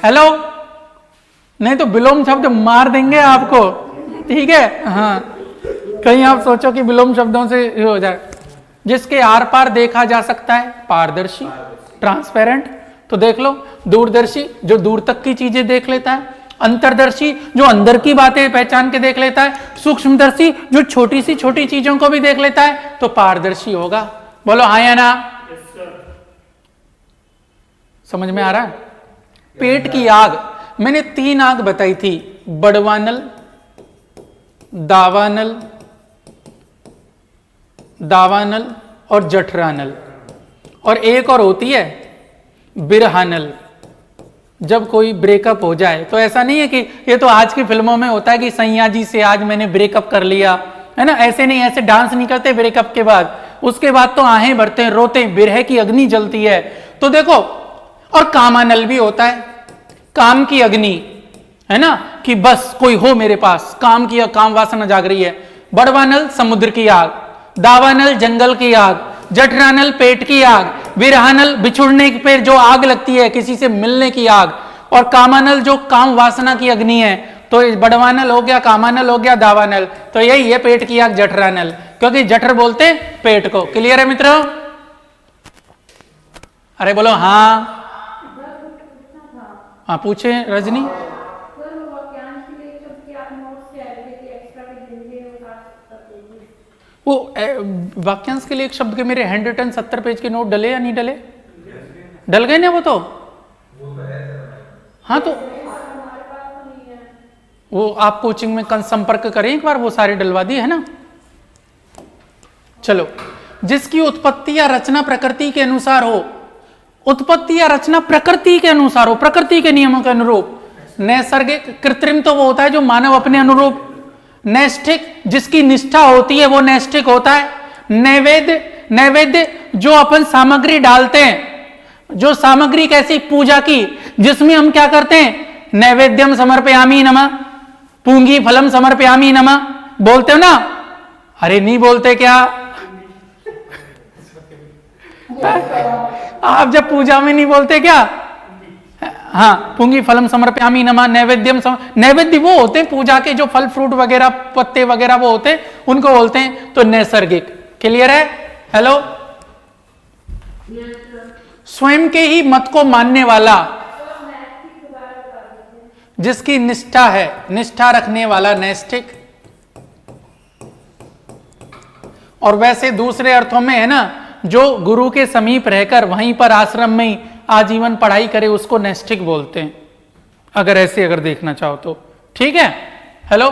हेलो, नहीं तो विलोम शब्द मार देंगे आपको। ठीक है, हाँ, कहीं आप सोचो कि विलोम शब्दों से हो जाए। जिसके आर पार देखा जा सकता है, पारदर्शी, ट्रांसपेरेंट, तो देख लो। दूरदर्शी, जो दूर तक की चीजें देख लेता है। अंतर्दर्शी, जो अंदर की बातें पहचान के देख लेता है। सूक्ष्मदर्शी, जो छोटी सी छोटी चीजों को भी देख लेता है, तो पारदर्शी होगा। बोलो हाँ या ना? समझ में आ रहा है? पेट की आग, मैंने 3 आग बताई थी, बड़वानल, दावानल और जठरानल, और एक और होती है बिरहानल। जब कोई ब्रेकअप हो जाए तो ऐसा नहीं है कि ये तो आज की फिल्मों में होता है कि सैया जी से आज मैंने ब्रेकअप कर लिया, है ना, ऐसे नहीं, ऐसे डांस नहीं करते ब्रेकअप के बाद, उसके बाद तो आहें भरते हैं, रोते हैं, बिरह की अग्नि जलती है। तो देखो, और कामानल भी होता है, काम की अग्नि, है ना, कि बस कोई हो मेरे पास, काम वासना जाग रही है। बड़वानल समुद्र की आग, दावानल जंगल की आग, जठरानल पेट की आग, विरहानल बिछुड़ने पे जो आग लगती है, किसी से मिलने की आग, और कामानल जो काम वासना की अग्नि है। तो बड़वानल हो गया, कामानल हो गया, दावानल, तो यही है पेट की आग जठरानल, क्योंकि जठर बोलते पेट को। क्लियर है मित्रों? अरे बोलो हाँ। हाँ पूछे रजनी। वो वाक्यांश के लिए एक शब्द के मेरे हैंड रिटन 70 पेज के नोट डले या नहीं डले? डल गए ना वो तो। हाँ तो वो आप कोचिंग में संपर्क करें एक बार, वो सारे डलवा दिए है ना। चलो, जिसकी उत्पत्ति या रचना प्रकृति के अनुसार हो, उत्पत्ति या रचना प्रकृति के अनुसार हो, प्रकृति के नियमों के अनुरूप। नैसर्गिक, कृत्रिम तो वो होता है जो मानव अपने अनुरूप। नैष्ठिक, जिसकी निष्ठा होती है वो नैष्ठिक होता है। नैवेद्य जो अपन सामग्री डालते हैं, जो सामग्री कैसी, पूजा की, जिसमें हम क्या करते हैं, नैवेद्यम समर्पयामि नमः, पूंगी फलम समर्पयामि नमः, बोलते हो ना? अरे नहीं बोलते क्या? आप जब पूजा में नहीं बोलते क्या? हाँ, पुंगी फलम समर्पयामि नमः, नैवेद्य वो होते हैं पूजा के, जो फल फ्रूट वगैरह पत्ते वगैरह वो होते हैं, उनको बोलते हैं तो नैसर्गिक। क्लियर है? हेलो। स्वयं के ही मत को मानने वाला, जिसकी निष्ठा है, निष्ठा रखने वाला नैष्ठिक। और वैसे दूसरे अर्थों में है ना, जो गुरु के समीप रहकर वहीं पर आश्रम में आजीवन पढ़ाई करे, उसको नैष्ठिक बोलते हैं, अगर देखना चाहो तो। ठीक है? हेलो।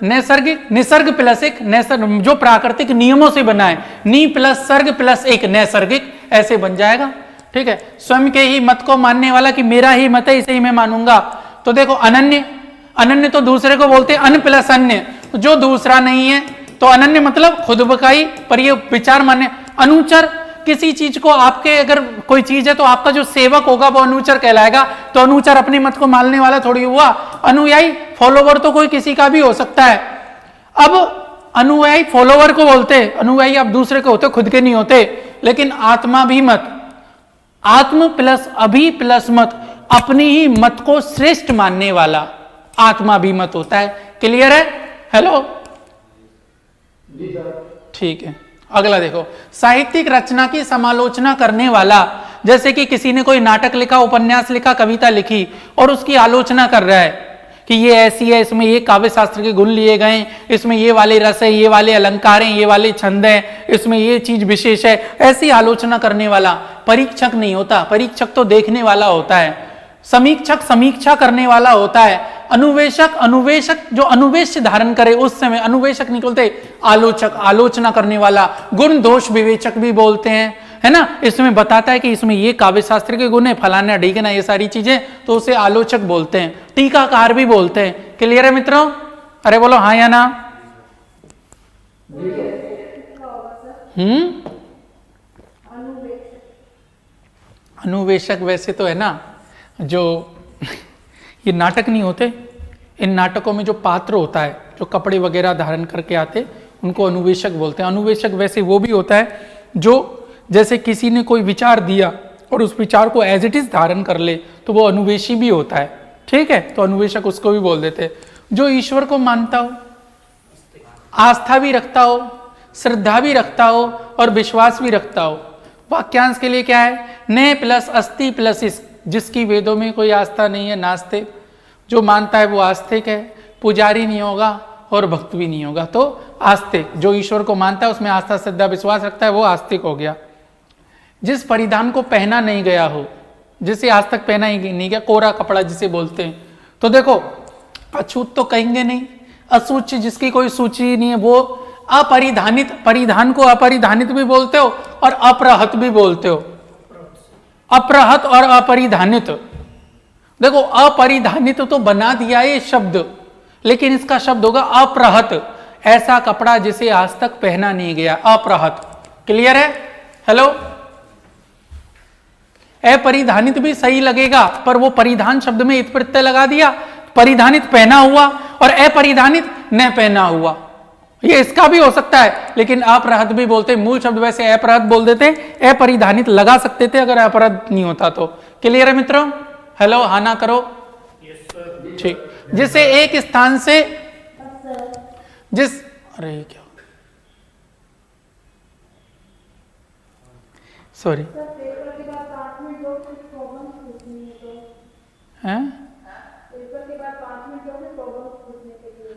नैसर्गिक, निसर्ग प्लस एक, नैसर्ग जो प्राकृतिक नियमों से बना है, नी प्लस सर्ग प्लस एक, नैसर्गिक, ऐसे बन जाएगा। ठीक है? स्वयं के ही मत को मानने वाला, कि मेरा ही मत है, इसे ही मैं मानूंगा। तो देखो, अनन्य, अनन्य तो दूसरे को बोलते हैं, अन प्लस अन्य, जो दूसरा नहीं है, तो अनन्य मतलब खुद बकाई, पर ये विचार मान्य। अनुचर, किसी चीज को, आपके अगर कोई चीज है तो आपका जो सेवक होगा वो अनुचर कहलाएगा। तो अनुचर अपने मत को मानने वाला थोड़ी हुआ। अनुयायी, फॉलोवर तो कोई किसी का भी हो सकता है। अब अनुयायी फॉलोवर को बोलते हैं, अनुयायी आप दूसरे के होते, खुद के नहीं होते। लेकिन आत्मा भी मत, आत्म प्लस अभी प्लस मत, अपनी ही मत को श्रेष्ठ मानने वाला आत्मा भी मत होता है। क्लियर है? हेलो। ठीक है, अगला देखो, साहित्यिक रचना की समालोचना करने वाला, जैसे कि किसी ने कोई नाटक लिखा, उपन्यास लिखा, कविता लिखी और उसकी आलोचना कर रहा है कि ये ऐसी है, इसमें ये काव्य शास्त्र के गुण लिए गए, इसमें ये वाले रस है, ये वाले अलंकार हैं, ये वाले छंद हैं, इसमें ये चीज विशेष है, ऐसी आलोचना करने वाला परीक्षक नहीं होता। परीक्षक तो देखने वाला होता है। समीक्षक समीक्षा करने वाला होता है। अनुवेशक, अनुवेशक जो अनुवेश धारण करे उस समय अनुवेशक नहीं बोलते, आलोचक, आलोचना करने वाला। गुण दोष विवेचक भी बोलते हैं, है ना, इसमें बताता है कि इसमें ये काव्य शास्त्र के गुण है, फलाना ढीकना, ये सारी चीजें, तो उसे आलोचक बोलते हैं। टीकाकार भी बोलते हैं। क्लियर है मित्रों? अरे बोलो हाँ या ना। अनुवेशक वैसे तो है ना, जो ये नाटक नहीं होते, इन नाटकों में जो पात्र होता है, जो कपड़े वगैरह धारण करके आते, उनको अनुवेशक बोलते हैं। अनुवेशक वैसे वो भी होता है जो, जैसे किसी ने कोई विचार दिया और उस विचार को एज इट इज धारण कर ले, तो वो अनुवेशी भी होता है। ठीक है? तो अनुवेशक उसको भी बोल देते हैं। जो ईश्वर को मानता हो, आस्था भी रखता हो, श्रद्धा भी रखता हो और विश्वास भी रखता हो। वाक्यांश के लिए क्या है? ने प्लस अस्ति प्लस इस, जिसकी वेदों में कोई आस्था नहीं है, नास्तिक। जो मानता है वो आस्तिक है, पुजारी नहीं होगा और भक्त भी नहीं होगा, तो आस्तिक। जो ईश्वर को मानता है, उसमें आस्था श्रद्धा विश्वास रखता है, वो आस्तिक हो गया। जिस परिधान को पहना नहीं गया हो, जिसे आज तक पहना ही नहीं गया, कोरा कपड़ा जिसे बोलते हैं। तो देखो अछूत तो कहेंगे नहीं, असूची जिसकी कोई सूची नहीं है वो अपरिधानित, परिधान को अपरिधानित भी बोलते हो और अप्रहत भी बोलते हो। अप्रहत और अपरिधानित, देखो अपरिधानित तो बना दिया ये शब्द, लेकिन इसका शब्द होगा अप्रहत, ऐसा कपड़ा जिसे आज तक पहना नहीं गया, अप्रहत। क्लियर है? हेलो, अपरिधानित भी सही लगेगा, पर वो परिधान शब्द में इत प्रत्यय लगा दिया, परिधानित पहना हुआ और अपरिधानित न पहना हुआ, ये इसका भी हो सकता है, लेकिन अप्रहत भी बोलते, मूल शब्द वैसे अप्रहत बोल देते, अपरिधानित लगा सकते थे अगर अपरहत नहीं होता तो। क्लियर है मित्रों? हेलो, हाँ ना करो। ठीक, जिसे एक स्थान से अरे क्या, सॉरी हैं,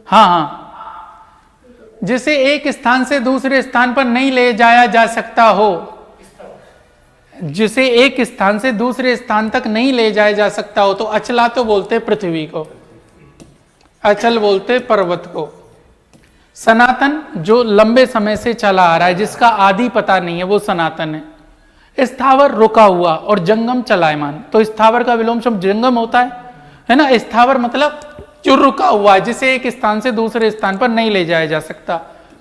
हाँ, जिसे एक स्थान से दूसरे स्थान पर नहीं ले जाया जा सकता हो, जिसे एक स्थान से दूसरे स्थान तक नहीं ले जाया जा सकता हो, तो अचला तो बोलते पृथ्वी को, अचल बोलते पर्वत को। सनातन जो लंबे समय से चला आ रहा है, जिसका आदि पता नहीं है, वो सनातन है। स्थावर रुका हुआ और जंगम चलायमान, तो स्थावर का विलोम शब्द जंगम होता है ना। स्थावर मतलब जो रुका हुआ है, जिसे एक स्थान से दूसरे स्थान पर नहीं ले जाया जा सकता।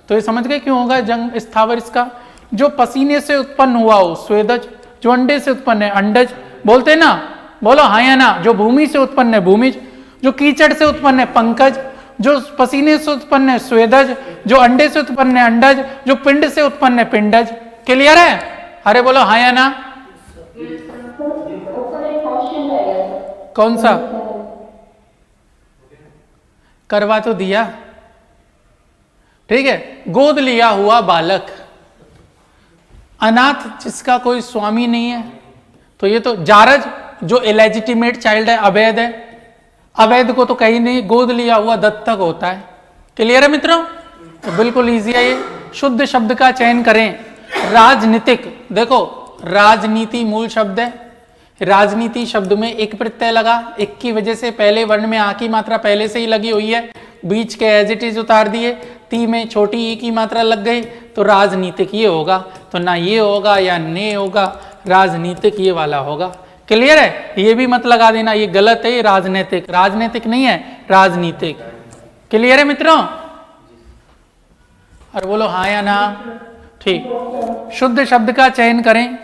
तो ये समझ गए क्यों होगा जंग स्थावर इसका। जो पसीने से उत्पन्न हुआ हो स्वेदज, जो अंडे से उत्पन्न है अंडज बोलते हैं ना, बोलो हाँ या ना। जो भूमि से उत्पन्न है भूमिज, जो कीचड़ से उत्पन्न है पंकज, जो पसीने से उत्पन्न है स्वेदज, जो अंडे से उत्पन्न है अंडज, जो पिंड से उत्पन्न है पिंडज। क्लियर है? अरे बोलो हाँ या ना। कौन सा? करवा तो दिया, ठीक है। गोद लिया हुआ बालक, अनाथ जिसका कोई स्वामी नहीं है, तो ये तो जारज जो इलेजिटिमेट चाइल्ड है, अवैध है। अवैध को तो कहीं नहीं, गोद लिया हुआ दत्तक होता है। क्लियर है मित्रों? तो बिल्कुल इजी है ये। शुद्ध शब्द का चयन करें। राजनीतिक, देखो राजनीति मूल शब्द है। राजनीति शब्द में एक प्रत्यय लगा, एक की वजह से पहले वर्ण में आ की मात्रा पहले से ही लगी हुई है, बीच के एज इट इज उतार दिए, ती में छोटी ई की मात्रा लग गई, तो राजनीतिक ये होगा। तो ना ये होगा या ने होगा, राजनीतिक ये वाला होगा। क्लियर है? ये भी मत लगा देना ये गलत है, ये राजनीतिक, राजनीतिक नहीं है, राजनीतिक। क्लियर है मित्रों? और बोलो हाँ या ना। ठीक, शुद्ध शब्द का चयन करें।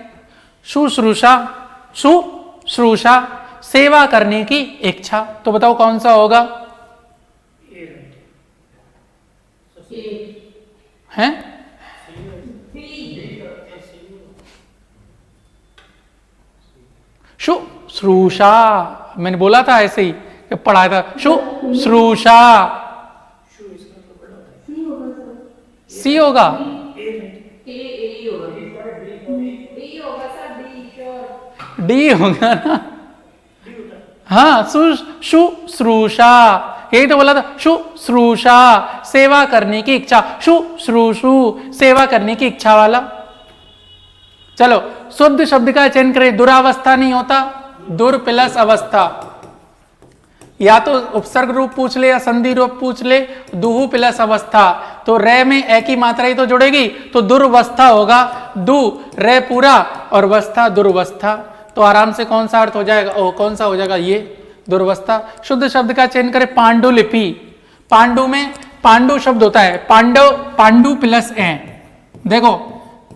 शुश्रूषा, शुश्रूषा सेवा करने की इच्छा, तो बताओ कौन सा होगा? हैं? शुश्रूषा, मैंने बोला था ऐसे ही कि पढ़ाया था। शुश्रूषा सी होगा, डी होगा ना। हाँ, शुश्रूषा, यही तो बोला था। शुश्रूषा सेवा करने की इच्छा, शुश्रूषु सेवा करने की इच्छा वाला। चलो शुद्ध शब्द का चयन करें। दुरावस्था नहीं होता, दुर प्लस अवस्था, या तो उपसर्ग रूप पूछ ले या संधि रूप पूछ ले। दुहु प्लस अवस्था, तो रे में ए की मात्रा ही तो जुड़ेगी, तो दुर्वस्था होगा। दु रे पूरा और वस्था दुर्वस्था, तो आराम से कौन सा अर्थ हो जाएगा? ओ कौन सा हो जाएगा? ये दुर्वस्था। शुद्ध शब्द का चयन करें। पांडुलिपि, पांडु में पांडु शब्द होता है, पांडव पांडु प्लस ए, देखो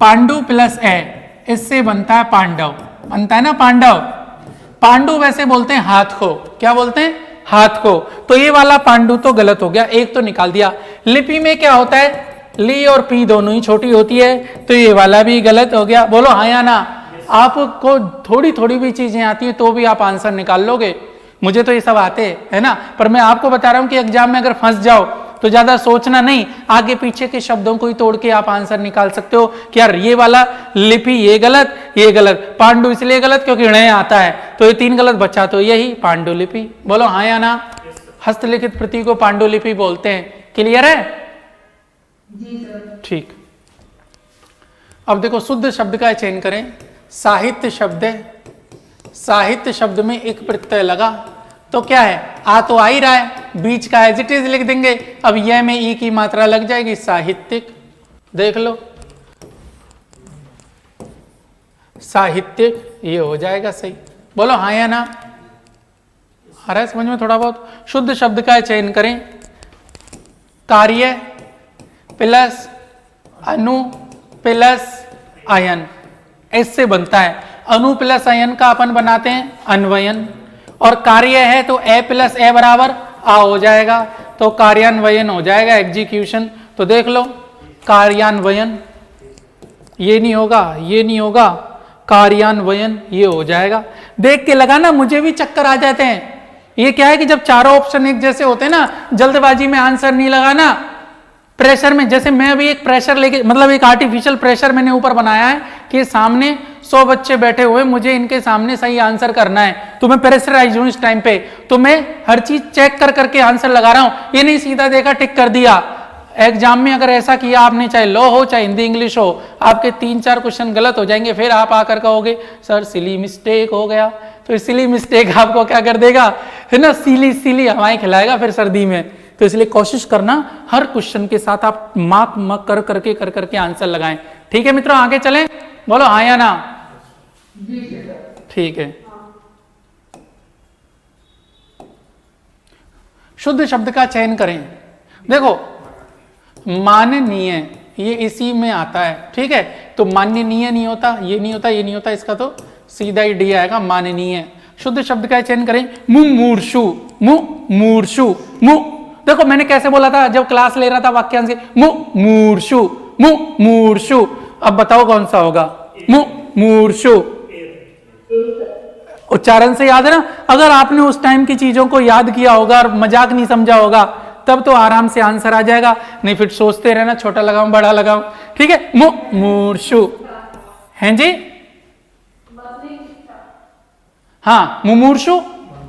पांडु प्लस ए, इससे बनता है पांडव, बनता है ना पांडव। पांडु वैसे बोलते हैं हाथ को, क्या बोलते हैं? हाथ को। तो ये वाला पांडु तो गलत हो गया, एक तो निकाल दिया। लिपि में क्या होता है? ली और पी दोनों ही छोटी होती है, तो ये वाला भी गलत हो गया। बोलो हाँ या ना। आपको थोड़ी थोड़ी भी चीजें आती है तो भी आप आंसर निकाल लोगे। मुझे तो ये सब आते है ना, पर मैं आपको बता रहा हूं कि एग्जाम में अगर फंस जाओ तो ज्यादा सोचना नहीं, आगे पीछे के शब्दों को ही तोड़ के आप आंसर निकाल सकते हो कि यार ये वाला लिपि ये गलत, ये गलत। पांडु इसलिए गलत क्योंकि ण आता है, तो ये तीन गलत बचा, तो यही पांडुलिपि। बोलो हाँ या ना। हस्तलिखित प्रति को पांडुलिपि बोलते हैं। क्लियर है? ठीक। अब देखो शुद्ध शब्द का चयन करें। साहित्य शब्द है, साहित्य शब्द में एक प्रत्यय लगा तो क्या है, आ तो आ ही रहा है, बीच का एज इट इज लिख देंगे। अब यह में ई की मात्रा लग जाएगी, साहित्यिक। देख लो, साहित्यिक, ये हो जाएगा सही। बोलो हाँ या ना, आ रहा है समझ में थोड़ा बहुत। शुद्ध शब्द का चयन करें, कार्य प्लस अनु प्लस अयन, इससे बनता है। अनु प्लस अयन का अपन बनाते हैं अन्वयन, और कार्य है तो ए प्लस ए बराबर आ हो जाएगा, तो कार्यान्वयन हो जाएगा, एग्जीक्यूशन। तो देख लो, कार्यान्वयन, ये नहीं होगा, ये नहीं होगा, कार्यान्वयन ये हो जाएगा। देख के लगा ना, मुझे भी चक्कर आ जाते हैं। ये क्या है कि जब चारों ऑप्शन एक जैसे होते हैं ना, जल्दबाजी में आंसर नहीं लगाना, प्रेशर में। जैसे मैं अभी एक प्रेशर लेके, मतलब एक आर्टिफिशियल प्रेशर मैंने ऊपर बनाया है कि सामने 100 बच्चे बैठे हुए, मुझे इनके सामने सही आंसर करना है, तो मैं प्रेशराइज हूं इस टाइम पे, तो मैं हर चीज चेक कर करके आंसर लगा रहा हूं। ये नहीं सीधा देखा टिक कर दिया। एग्जाम में अगर ऐसा किया आपने, चाहे लॉ हो चाहे हिंदी इंग्लिश हो, आपके 3-4 क्वेश्चन गलत हो जाएंगे, फिर आप आकर कहोगे सर सिली मिस्टेक हो गया। तो इसलिए मिस्टेक आपको क्या कर देगा, है ना, सीली हवाएं खिलाएगा फिर सर्दी में। तो इसलिए कोशिश करना हर क्वेश्चन के साथ आप मार्क कर करके आंसर लगाएं। ठीक है मित्रों, आगे चलें, बोलो हाँ या ना। ठीक है। शुद्ध शब्द का चयन करें। देखो, माननीय ये इसी में आता है, ठीक है। तो माननीय नहीं होता, ये नहीं होता, ये नहीं होता, इसका तो सीधा ही डी आएगा, माननीय। शुद्ध शब्द का चयन करें, मुमूर्षु, मुमूर्षु, मु। देखो मैंने कैसे बोला था जब क्लास ले रहा था वाक्यांश के, मुमूर्षु, मुमूर्षु। अब बताओ कौन सा होगा, मुमूर्षु। उच्चारण से याद है ना। अगर आपने उस टाइम की चीजों को याद किया होगा और मजाक नहीं समझा होगा, तब तो आराम से आंसर आ जाएगा, नहीं फिर सोचते रहना छोटा लगाऊं बड़ा लगाऊं। ठीक है, मुमूर्षु, हैं जी। हाँ, मुमूर्षु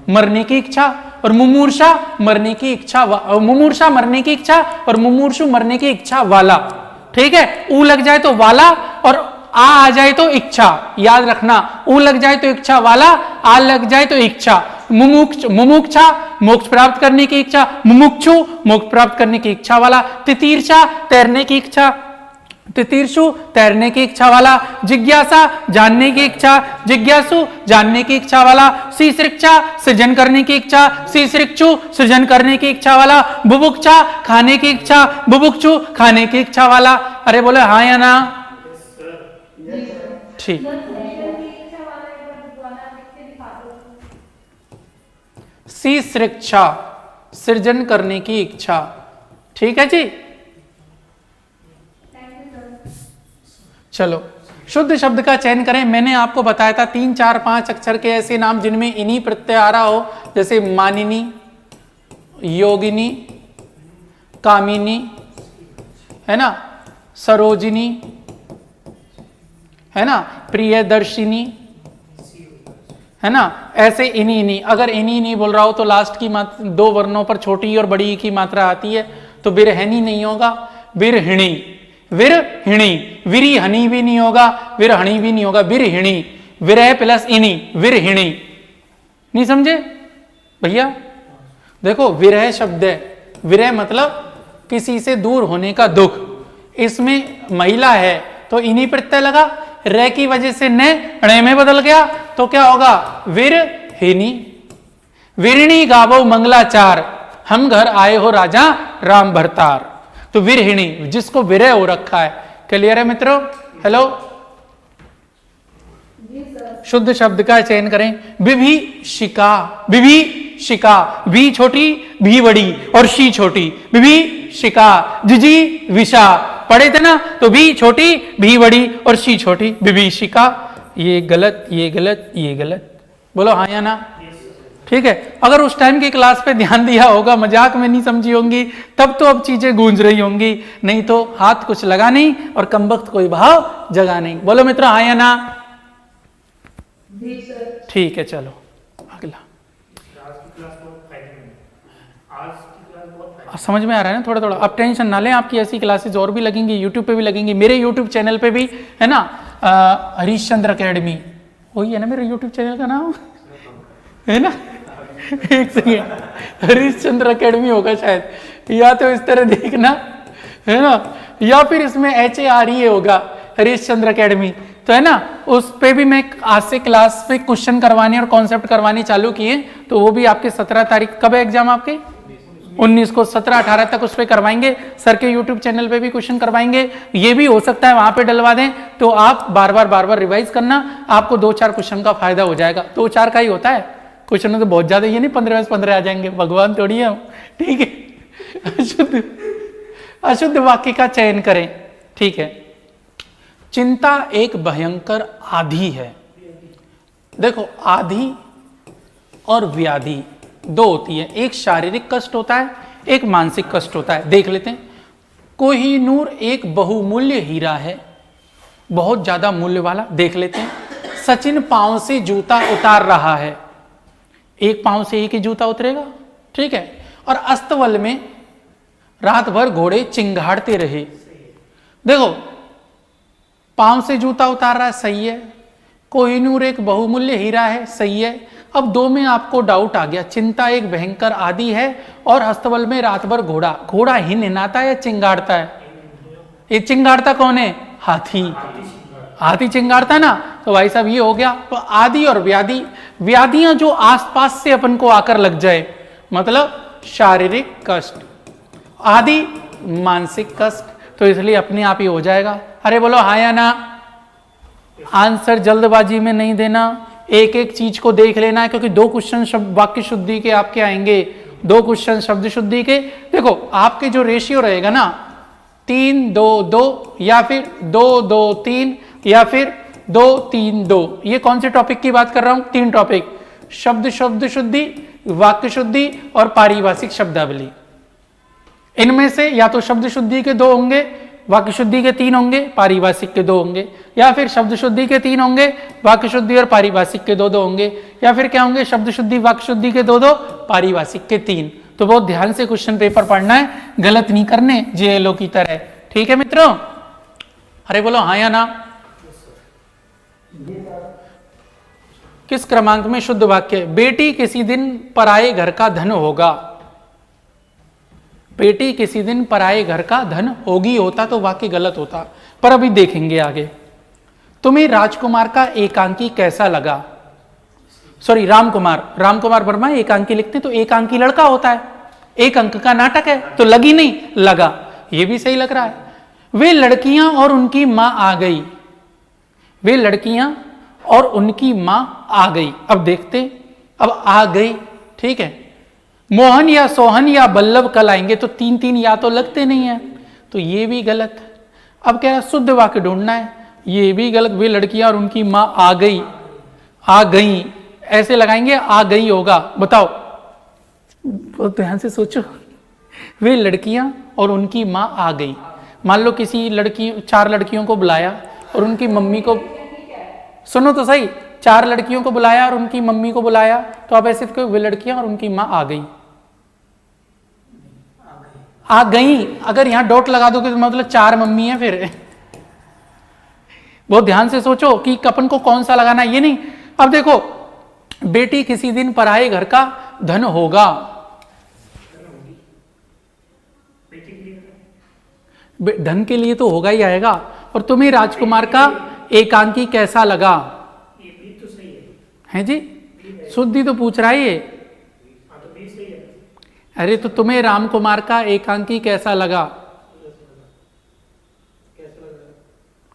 मरने की इच्छा, और मुमूर्षा मरने की इच्छा, मुमूर्षा मरने की इच्छा और मुमूर्षु मरने की इच्छा वाला। ठीक है, ऊ लग जाए तो वाला और आ जाए तो इच्छा, याद रखना। ऊ लग जाए तो इच्छा वाला, आ लग जाए तो इच्छा। मुमुक्षा मोक्ष प्राप्त करने की इच्छा, मुमुक्षु मोक्ष प्राप्त करने की इच्छा वाला। तितीर्षा तैरने की इच्छा, तितीर्षु तैरने की इच्छा वाला। जिज्ञासा जानने की इच्छा, जिज्ञासु जानने की इच्छा वाला। सीसृक्षा सृजन करने की इच्छा, सीसृक्षु सृजन करने की इच्छा वाला। बुभुक्षा खाने की इच्छा, बुभुक्षु खाने की इच्छा वाला। अरे बोले हाँ या ना। ठीक, सीसृक्षा सृजन करने की इच्छा। ठीक है जी, चलो शुद्ध शब्द का चयन करें। मैंने आपको बताया था 3, 4, 5 अक्षर के ऐसे नाम जिनमें इन्हीं प्रत्यय आ रहा हो, जैसे मानिनी, योगिनी, कामिनी, है ना, सरोजिनी, है ना, प्रियदर्शिनी, है ना। ऐसे इन्हीं। अगर इन्हीं बोल रहा हो तो लास्ट की मात्रा 2 वर्णों पर छोटी और बड़ी की मात्रा आती है, तो बिरहनी नहीं होगा, बिरहिणी, विरहिणी। विरिहनी भी नहीं होगा, विरहणी भी नहीं होगा, बिरहिणी। विरह प्लस इनी, विरहिणी। नहीं समझे भैया। देखो विरह शब्द है, विरह मतलब किसी से दूर होने का दुख। इसमें महिला है तो इन्हीं प्रत्यय लगा, रे की वजह से ने णे में बदल गया, तो क्या होगा, विरहिणी। विरणी गावो मंगलाचार, हम घर आए हो राजा राम भरतार। तो विरहिणी, जिसको विरह हो रखा है। क्लियर है मित्रों। हेलो, शुद्ध शब्द का चयन करें। विभीषिका, विभीषिका, भी छोटी भी बड़ी और शी छोटी, विभीषिका। जिजी विषा पढ़े थे ना, तो भी छोटी भी बड़ी और शी छोटी, विभीषिका। ये गलत, ये गलत, ये गलत। बोलो हाँ या ना। ठीक है, अगर उस टाइम की क्लास पे ध्यान दिया होगा, मजाक में नहीं समझी होंगी, तब तो अब चीजें गूंज रही होंगी, नहीं तो हाथ कुछ लगा नहीं और कमबख्त कोई भाव जगा नहीं। बोलो मित्रों हाँ या ना। ठीक है, चलो अगला। समझ में आ रहा है ना थोड़ा थोड़ा। अब टेंशन ना लें, आपकी ऐसी क्लासेस और भी लगेंगी, यूट्यूब पे भी लगेंगी, मेरे यूट्यूब चैनल पे भी, है ना। हरीशचंद्र अकेडमी, वही है ना मेरे यूट्यूब चैनल का नाम, है ना? एक सेकेंड, हरीशचंद्र अकेडमी होगा शायद, या तो इस तरह देखना, है ना, या फिर इसमें HARE होगा, हरीशचंद्र अकेडमी, तो है ना, उस पे भी मैं आज से क्लास में क्वेश्चन करवाने और कॉन्सेप्ट करवाने चालू किए, तो वो भी आपके 17 तारीख, कब है एग्जाम आपके? 19 को, 17-18 तक उस पर करवाएंगे। सर के यूट्यूब चैनल पे भी क्वेश्चन करवाएंगे, ये भी हो सकता है वहां पे डलवा दें, तो आप बार बार रिवाइज करना, आपको 2-4 क्वेश्चन का फायदा हो जाएगा। 2-4 का ही होता है, क्वेश्चन तो बहुत ज्यादा, ये नहीं 15 आ जाएंगे, भगवान थोड़ी है हम, ठीक है। अशुद्ध वाक्य का चयन करें, ठीक है। चिंता एक भयंकर आधि है। देखो, आधि और व्याधि दो होती है, एक शारीरिक कष्ट होता है, एक मानसिक कष्ट होता है। देख लेते हैं। कोहिनूर एक बहुमूल्य हीरा है, बहुत ज्यादा मूल्य वाला। देख लेते हैं। सचिन पांव से जूता उतार रहा है, एक पांव से एक ही जूता उतरेगा, ठीक है। और अस्तबल में रात भर घोड़े चिंगाड़ते रहे। देखो, पांव से जूता उतार रहा है, सही है। कोहिनूर एक बहुमूल्य हीरा है, सही है। अब दो में आपको डाउट आ गया, चिंता एक भयंकर आदि है और हस्तबल में रात भर घोड़ा। घोड़ा हिनहिनाता है या चिंगाड़ता है? ये चिंगाड़ता कौन है? हाथी। हाथी चिंगाड़ता ना, तो भाई साहब ये हो गया। तो आदि और व्याधि, व्याधियां जो आसपास से अपन को आकर लग जाए, मतलब शारीरिक कष्ट। आदि मानसिक कष्ट, तो इसलिए अपने आप ही हो जाएगा। अरे बोलो हाँ या ना। आंसर जल्दबाजी में नहीं देना, एक एक चीज को देख लेना है, क्योंकि 2 क्वेश्चन वाक्य शुद्धि के आपके आएंगे, 2 क्वेश्चन शब्द शुद्धि के। देखो, आपके जो रेशियो रहेगा ना, 3-2-2 या फिर 2-2-3 या फिर 2-3-2। ये कौन से टॉपिक की बात कर रहा हूं? 3 टॉपिक, शब्द शुद्धि, वाक्य शुद्धि और पारिभाषिक शब्दावली। इनमें से या तो शब्द शुद्धि के 2 होंगे, वाक्य शुद्धि के 3 होंगे, पारिभाषिक के 2 होंगे, या फिर शब्द शुद्धि के 3 होंगे, वाक्य शुद्धि और पारिभाषिक के 2-2 होंगे, या फिर क्या होंगे? शब्द शुद्धि, वाक्य शुद्धि के 2-2, पारिभाषिक के 3। तो बहुत ध्यान से क्वेश्चन पेपर पढ़ना है, गलत नहीं करने जेएलओ की तरह, ठीक है मित्रों? अरे बोलो हाँ या ना। किस क्रमांक में शुद्ध वाक्य? बेटी किसी दिन पराये घर का धन होगा। बेटी किसी दिन पराये घर का धन होगी होता तो वाक्य गलत होता, पर अभी देखेंगे आगे। तुम्हें राजकुमार का एकांकी कैसा लगा? सॉरी, रामकुमार वर्मा एकांकी लिखते हैं, तो एकांकी लड़का होता है, 1 अंक का नाटक है, तो लगी नहीं, लगा। ये भी सही लग रहा है। वे लड़कियां और उनकी मां आ गई। वे लड़कियां और उनकी मां आ गई। अब देखते, अब आ गई, ठीक है। मोहन या सोहन या बल्लभ कल आएंगे, तो 3-3 या तो लगते नहीं है, तो ये भी गलत। अब क्या है? शुद्ध वाक्य ढूंढना है, ये भी गलत। वे लड़कियां और उनकी मां आ गई, आ गई ऐसे लगाएंगे, आ गई होगा। बताओ, बहुत ध्यान से सोचो। वे लड़कियां और उनकी मां आ गई। मान लो किसी लड़की, 4 लड़कियों को बुलाया और उनकी मम्मी को, सुनो तो सही, 4 लड़कियों को बुलाया और उनकी मम्मी को बुलाया, तो आप ऐसे कहो, वे लड़कियां और उनकी मां आ गई। आ गई, अगर यहां डॉट लगा दोगे तो मतलब 4 मम्मी है फिर। बहुत ध्यान से सोचो कि कपन को कौन सा लगाना, ये नहीं। अब देखो, बेटी किसी दिन पराये घर का धन होगा। धन के लिए तो होगा ही आएगा। और तुम्हें राजकुमार का एकांकी कैसा लगा? ये भी तो सही है जी, शुद्धि तो पूछ रहा है ये। हाँ, तो भी सही है। अरे तो तुम्हें रामकुमार का एकांकी कैसा लगा?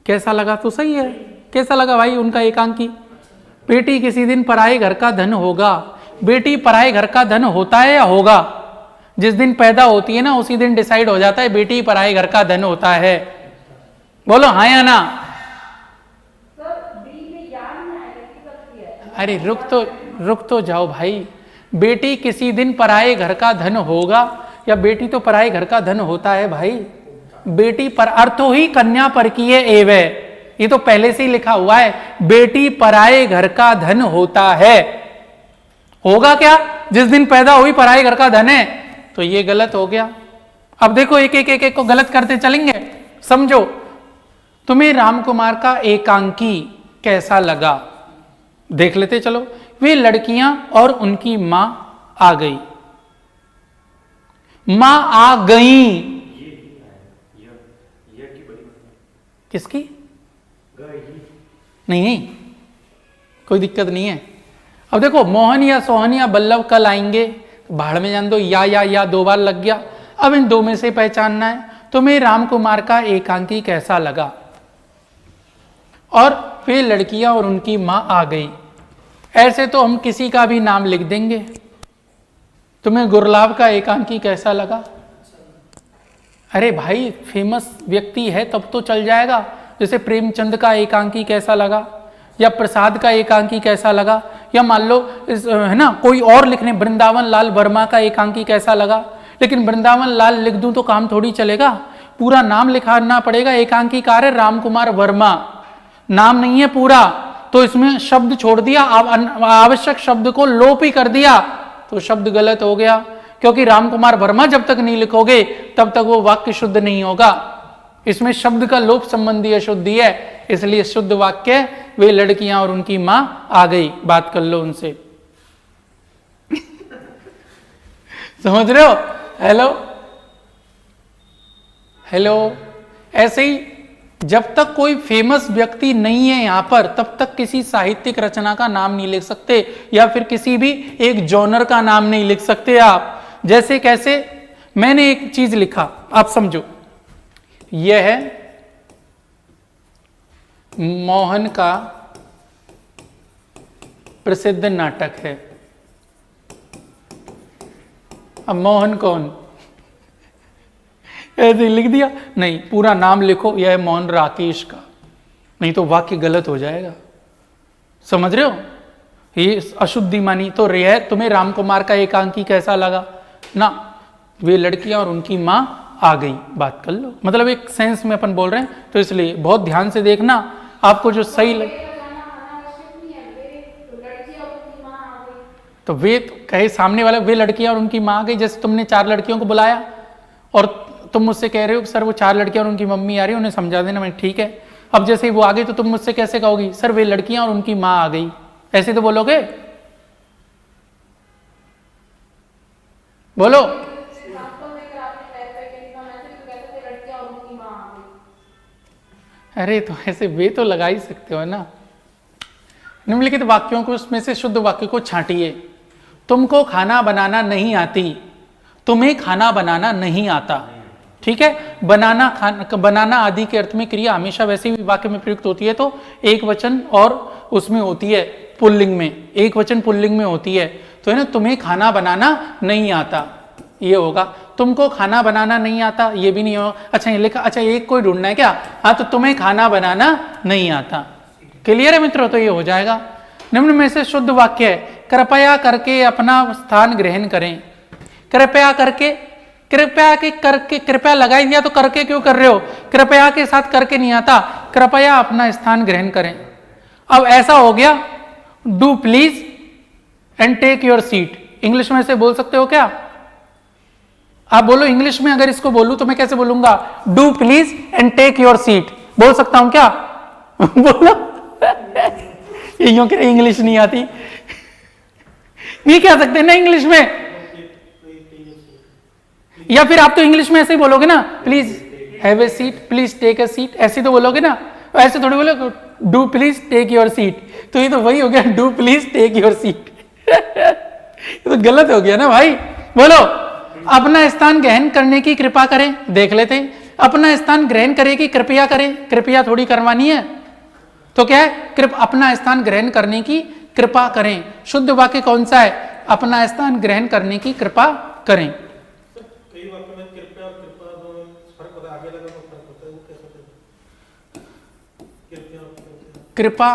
कैसा लगा तो सही है। कैसा लगा भाई उनका एकांकी? बेटी किसी दिन पराये घर का धन होगा। बेटी पराये घर का धन होता है या होगा? जिस दिन पैदा होती है ना, उसी दिन डिसाइड हो जाता है बेटी पराये घर का धन होता है। बोलो हाँ या ना। अरे रुक तो जाओ भाई। बेटी किसी दिन पराये घर का धन होगा, या बेटी तो पराये घर का धन होता है भाई। बेटी पर अर्थो ही कन्या पर की है एवं, ये तो पहले से ही लिखा हुआ है। बेटी पराये घर का धन होता है। होगा क्या? जिस दिन पैदा हुई पराये घर का धन है, तो ये गलत हो गया। अब देखो, एक एक को गलत करते चलेंगे, समझो। तुम्हें रामकुमार का एकांकी कैसा लगा? देख लेते चलो। वे लड़कियां और उनकी मां आ गई। मां आ गई। किसकी? नहीं, कोई दिक्कत नहीं है। अब देखो, मोहन या सोहन या बल्लभ कल आएंगे, भाड़ में जान दो। या 2 बार लग गया। अब इन 2 में से पहचानना है। तुम्हें रामकुमार का एकांकी कैसा लगा? और वे लड़कियां और उनकी मां आ गई। ऐसे तो हम किसी का भी नाम लिख देंगे। तुम्हें गुरलाब का एकांकी कैसा लगा? अरे भाई, फेमस व्यक्ति है तब तो चल जाएगा। जैसे प्रेमचंद का एकांकी कैसा लगा, या प्रसाद का एकांकी कैसा लगा, या मान लो है ना कोई और लिखने, वृंदावन लाल वर्मा का एकांकी कैसा लगा। लेकिन वृंदावन लाल लिख दूं तो काम थोड़ी चलेगा, पूरा नाम लिखाना पड़ेगा। एकांकी कार है रामकुमार वर्मा, नाम नहीं है पूरा। तो इसमें शब्द छोड़ दिया, आवश्यक शब्द को लोप ही कर दिया, तो शब्द गलत हो गया। क्योंकि रामकुमार वर्मा जब तक नहीं लिखोगे तब तक वो वाक्य शुद्ध नहीं होगा। इसमें शब्द का लोप संबंधी अशुद्धि है, इसलिए शुद्ध वाक्य वे लड़कियां और उनकी मां आ गई। बात कर लो उनसे। समझ रहे हो? Hello hello. ऐसे ही जब तक कोई फेमस व्यक्ति नहीं है यहां पर, तब तक किसी साहित्यिक रचना का नाम नहीं लिख सकते, या फिर किसी भी एक जॉनर का नाम नहीं लिख सकते आप। जैसे कैसे? मैंने एक चीज लिखा, आप समझो। यह है मोहन का प्रसिद्ध नाटक है। अब मोहन कौन? ऐसे लिख दिया? नहीं, पूरा नाम लिखो, यह है मोहन राकेश का, नहीं तो वाक्य गलत हो जाएगा। समझ रहे हो? ये अशुद्धि मानी। तो यह तुम्हें रामकुमार का एकांकी कैसा लगा ना, वे लड़कियां और उनकी मां आ गई। बात कर लो, मतलब एक सेंस में अपन बोल रहे हैं, तो इसलिए बहुत ध्यान से देखना, आपको जो सही लगे। तो वे तो कहे सामने वाला, वे लड़कियां और उनकी मां आ गई। जैसे तुमने 4 लड़कियों को बुलाया और तुम मुझसे कह रहे हो सर वो 4 लड़कियां और उनकी मम्मी आ रही है, उन्हें समझा देना। मैं ठीक है। अब जैसे वो आ गई तो तुम मुझसे कैसे कहोगी सर वे लड़कियां और उनकी मां आ गई? ऐसे तो बोलोगे? बोलो। अरे तो ऐसे वे तो लगा ही सकते हो ना। निम्नलिखित वाक्यों को, उसमें से शुद्ध वाक्य को छांटिए। तुमको खाना बनाना नहीं आती, तुम्हें खाना बनाना नहीं आता। ठीक है? बनाना आदि के अर्थ में क्रिया हमेशा वैसे भी वाक्य में प्रयुक्त होती है तो एक वचन और उसमें होती है पुल्लिंग में, एक वचन पुल्लिंग में होती है। तो है ना, तुम्हें खाना बनाना नहीं आता, ये होगा। तुमको खाना बनाना नहीं आता, ये भी नहीं होगा। अच्छा ये लिखा, अच्छा एक कोई ढूंढना है क्या? हाँ, तो तुम्हें खाना बनाना नहीं आता। क्लियर है मित्रों? तो ये हो जाएगा। निम्न में से शुद्ध वाक्य है, कृपया करके अपना स्थान ग्रहण करें। कृपया करके, कृपया के करके, कृपया लगाई दिया तो करके क्यों कर रहे हो? कृपया के साथ करके नहीं आता, कृपया अपना स्थान ग्रहण करें। अब ऐसा हो गया, do please and take your seat. English में से बोल सकते हो क्या? आप बोलो इंग्लिश में। अगर इसको बोलूं तो मैं कैसे बोलूंगा? Do please and take your seat. बोल सकता हूं क्या? बोलो। यूं कह इंग्लिश नहीं आती, नहीं कह सकते ना इंग्लिश में। या फिर आप तो इंग्लिश में ऐसे ही बोलोगे ना, please have a seat, please take a seat, ऐसे तो बोलोगे ना। ऐसे थोड़ी बोलो do please take your seat, तो ये तो वही हो गया, do please take your seat. ये तो गलत हो गया ना भाई। बोलो, अपना स्थान ग्रहण करने की कृपा करें। देख लेते, अपना स्थान ग्रहण करे कि कृपया करें? कृपया थोड़ी करवानी है, तो क्या है? अपना स्थान ग्रहण करने की कृपा करें। शुद्ध वाक्य कौन सा है? अपना स्थान ग्रहण करने की कृपा करें। कई वाक्यों में कृपया और कृपा दोनों फर्क होता है, आगे लगा तो फर्क होता है, वो कैसे होता है? कृपा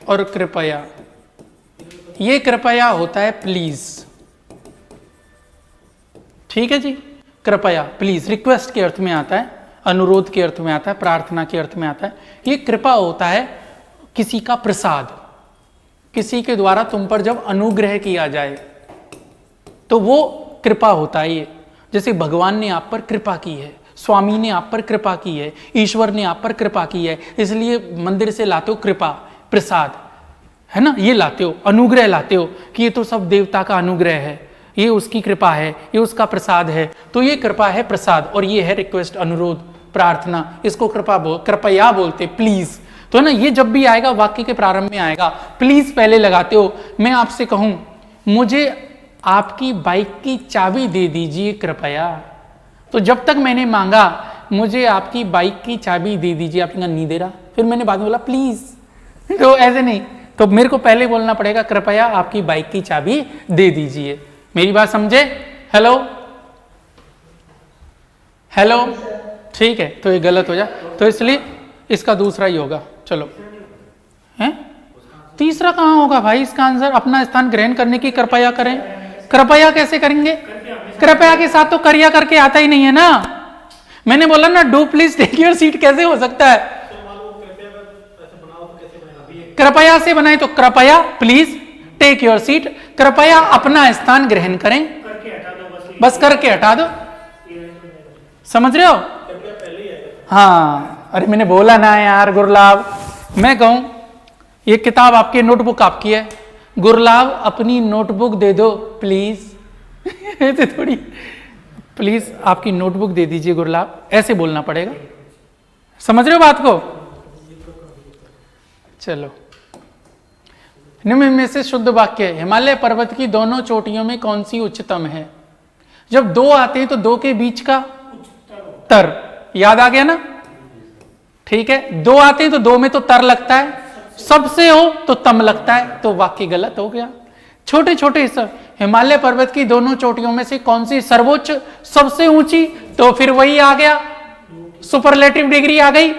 और कृपया, ये कृपया होता है प्लीज। ठीक है जी? कृपया प्लीज रिक्वेस्ट के अर्थ में आता है, अनुरोध के अर्थ में आता है, प्रार्थना के अर्थ में आता है। ये कृपा होता है किसी का प्रसाद, किसी के द्वारा तुम पर जब अनुग्रह किया जाए तो वो कृपा होता है। ये जैसे भगवान ने आप पर कृपा की है स्वामी ने आप पर कृपा की है, ईश्वर ने आप पर कृपा की है, इसलिए मंदिर से लाते हो कृपा प्रसाद, है ना, ये लाते हो, अनुग्रह लाते हो कि ये तो सब देवता का अनुग्रह है, ये उसकी कृपा है, ये उसका प्रसाद है। तो ये कृपा है प्रसाद, और ये है रिक्वेस्ट, अनुरोध, प्रार्थना, इसको कृपया बोलते, प्लीज। तो ना ये जब भी आएगा वाक्य के प्रारंभ में आएगा, प्लीज पहले लगाते हो। मैं आपसे कहूं मुझे आपकी बाइक की चाबी दे दीजिए कृपया, तो जब तक मैंने मांगा मुझे आपकी बाइक की चाबी दे दीजिए, आपने कहा नहीं दे रहा, फिर मैंने बाद में बोला प्लीज, तो ऐसे नहीं, तो मेरे को पहले बोलना पड़ेगा कृपया आपकी बाइक की चाबी दे दीजिए। मेरी बात समझे? हेलो हेलो, ठीक है, तो ये गलत हो जाए, तो इसलिए इसका दूसरा ही होगा। चलो, हैं तीसरा कहां होगा भाई इसका आंसर? अपना स्थान ग्रहण करने की कृपया करें। कृपया कैसे करेंगे? कृपया के साथ तो करिया करके आता ही नहीं है ना। मैंने बोला ना do please take your seat, कैसे हो सकता है? कृपया से बनाए तो कृपया प्लीज टेक योर सीट, कृपया अपना स्थान ग्रहण करें, बस करके हटा दो। समझ रहे हो? हाँ, अरे मैंने बोला ना यार गुरलाब, मैं कहूं ये किताब आपकी नोटबुक आपकी है, गुरलाब अपनी नोटबुक दे दो प्लीज। ऐसे थोड़ी, प्लीज आपकी नोटबुक दे दीजिए गुरलाब, ऐसे बोलना पड़ेगा। समझ रहे हो बात को? चलो, निम्न में से शुद्ध वाक्य है, हिमालय पर्वत की दोनों चोटियों में कौन सी उच्चतम है? जब दो आते हैं तो दो के बीच का तर, याद आ गया ना? ठीक है, दो आते हैं तो दो में तो तर लगता है, सबसे हो तो तम लगता है, तो वाक्य गलत हो गया। छोटे छोटे हिस्से, हिमालय पर्वत की दोनों चोटियों में से कौन सी सर्वोच्च, सबसे ऊंची, तो फिर वही आ गया, सुपरलेटिव डिग्री आ गई।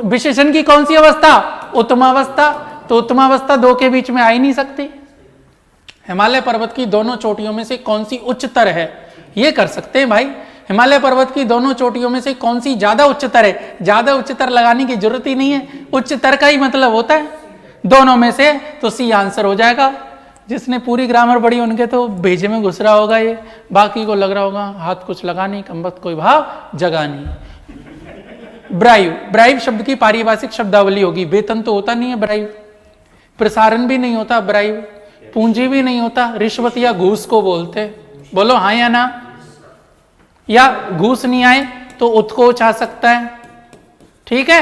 विशेषण की कौन सी अवस्था? उत्तमावस्था, तो उत्तमावस्था दो के बीच में आ ही नहीं सकती। हिमालय पर्वत की दोनों चोटियों में से कौन सी उच्चतर है, ये कर सकते हैं भाई। हिमालय पर्वत की दोनों चोटियों में से कौन सी ज्यादा उच्चतर है? ज्यादा उच्चतर लगाने की जरूरत ही नहीं है, उच्चतर का ही मतलब होता है दोनों में से, तो सी आंसर हो जाएगा। जिसने पूरी ग्रामर पढ़ी उनके तो भेजे में घुस रहा होगा ये, बाकी को लग रहा होगा हाथ कुछ लगा नहीं, कमबख्त कोई भाव जगा नहीं। ब्राइव, ब्राइव शब्द की पारिभाषिक शब्दावली होगी, वेतन तो होता नहीं है ब्राइव, प्रसारण भी नहीं होता ब्राइव, पूंजी भी नहीं होता, रिश्वत या घूस को बोलते। बोलो हाँ या ना? या घूस नहीं आए तो उत्कोच आ सकता है, ठीक है?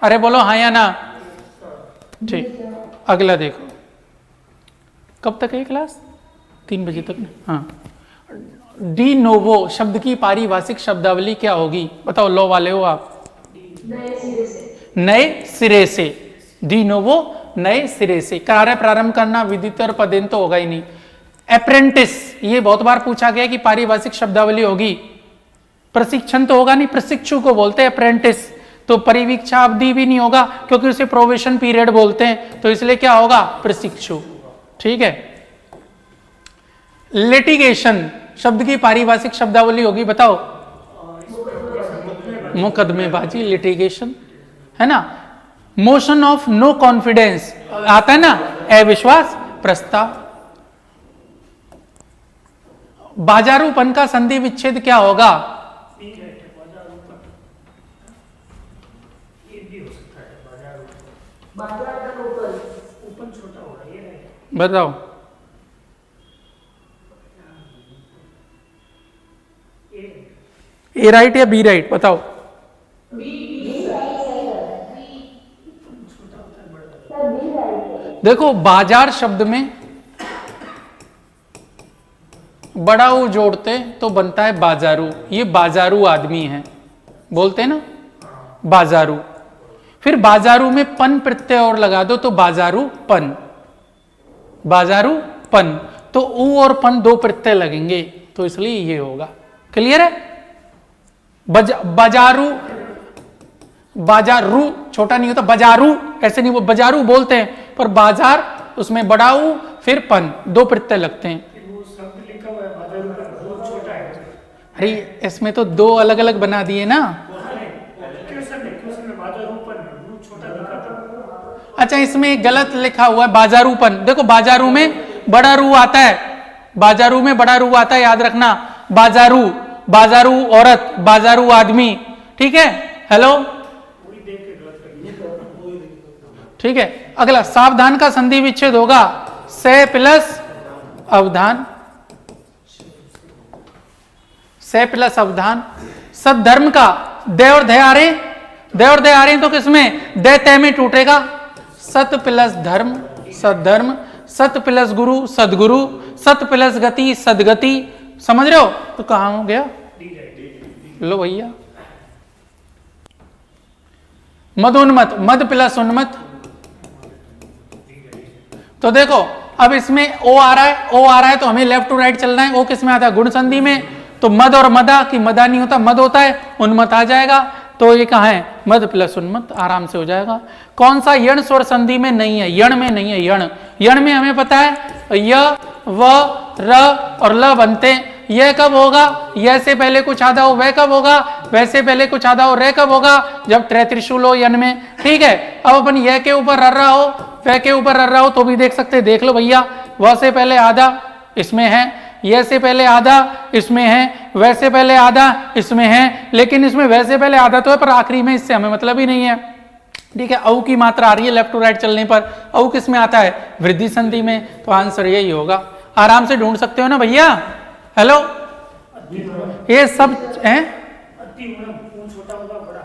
अरे बोलो हाँ या ना? ठीक, अगला देखो, कब तक है क्लास? 3 बजे तक ना? हाँ। डी नोवो शब्द की पारिभाषिक शब्दावली क्या होगी? बताओ, लो वाले हो आप। नए सिरे से, डी नोवो नए सिरे से, कार्य प्रारंभ करना, विदित और पदेन तो होगा ही नहीं। अप्रेंटिस, ये बहुत बार पूछा गया कि पारिभाषिक शब्दावली होगी, प्रशिक्षण तो होगा नहीं, प्रशिक्षु को बोलते हैं अप्रेंटिस, तो परिवीक्षा अवधि भी नहीं होगा क्योंकि उसे प्रोबेशन पीरियड बोलते हैं, तो इसलिए क्या होगा? प्रशिक्षु, ठीक है। लिटिगेशन शब्द की पारिभाषिक शब्दावली होगी, बताओ। मुकदमेबाजी, लिटिगेशन, है ना। मोशन ऑफ नो कॉन्फिडेंस आता है ना, अविश्वास प्रस्ताव। बाजारूपन का संधि विच्छेद क्या होगा? बताओ, ए राइट या बी राइट? बताओ। देखो, बाजार शब्द में बड़ा ऊ जोड़ते तो बनता है बाजारू, ये बाजारू आदमी है, बोलते हैं ना बाजारू। फिर बाजारू में पन प्रत्यय और लगा दो तो बाजारू पन, बाजारू पन, तो ऊ और पन दो प्रत्यय लगेंगे, तो इसलिए ये होगा। क्लियर है? बाजारू, बाजारू छोटा नहीं होता, बाजारू ऐसे नहीं, वो बाजारू बोलते हैं, पर बाजार उसमें बड़ा ऊ फिर पन, दो प्रत्यय लगते हैं। अरे इसमें तो दो अलग अलग बना दिए ना। अच्छा, इसमें गलत लिखा हुआ है बाजारूपन। देखो, बाजारू में बड़ा रू आता है, बाजारू में बड़ा रू आता है, याद रखना। बाजारू बाजारू औरत, बाजारू आदमी, ठीक है। हेलो, वही देख के गलत कर दिया। ठीक है। अगला सावधान का संधि विच्छेद होगा से प्लस अवधान, से प्लस अवधान। सद्धर्म का दे और दे आ रहे, दे और दे आ रहे तो किसमें, दे तय में टूटेगा। सत प्लस धर्म सद्धर्म, सत प्लस गुरु सदगुरु, सत प्लस गति सदगति। समझ रहे हो? तो कहां हो गया, लो भैया। मदोन्मत, मद प्लस उन्मत। तो देखो अब इसमें ओ आ रहा है, ओ आ रहा है तो हमें लेफ्ट टू राइट चलना है। ओ किस में आता है, गुण संधि में। तो मद और मदा की मदा नहीं होता, मद होता है, उन्मत आ जाएगा। तो ये कहाँ है, मद प्लस उन्मत, आराम से हो जाएगा। कौन सा यण स्वर संधि में नहीं है, यण में नहीं है। यण, यण में हमें पता है य व र और ल बनते हैं। यह कब होगा, यह से पहले कुछ आधा हो। वह कब होगा, वैसे पहले कुछ आधा हो। रे कब होगा, जब त्रै त्रिशूल हो यन में, ठीक है। अब अपन यह के ऊपर रर रहा हो, वह के ऊपर रर रहा हो तो भी देख सकते, देख लो भैया। वह से पहले आधा इसमें है, यह से पहले आधा इसमें है, वैसे पहले आधा इसमें है, लेकिन इसमें वैसे पहले आधा तो है पर आखिरी में इससे हमें मतलब ही नहीं है, ठीक है। औ की मात्रा आ रही है लेफ्ट टू राइट चलने पर। औ किस में आता है, वृद्धि संधि में। तो आंसर यही होगा, आराम से ढूंढ सकते हो ना भैया। हेलो, ये सब है। छोटा होगा बड़ा।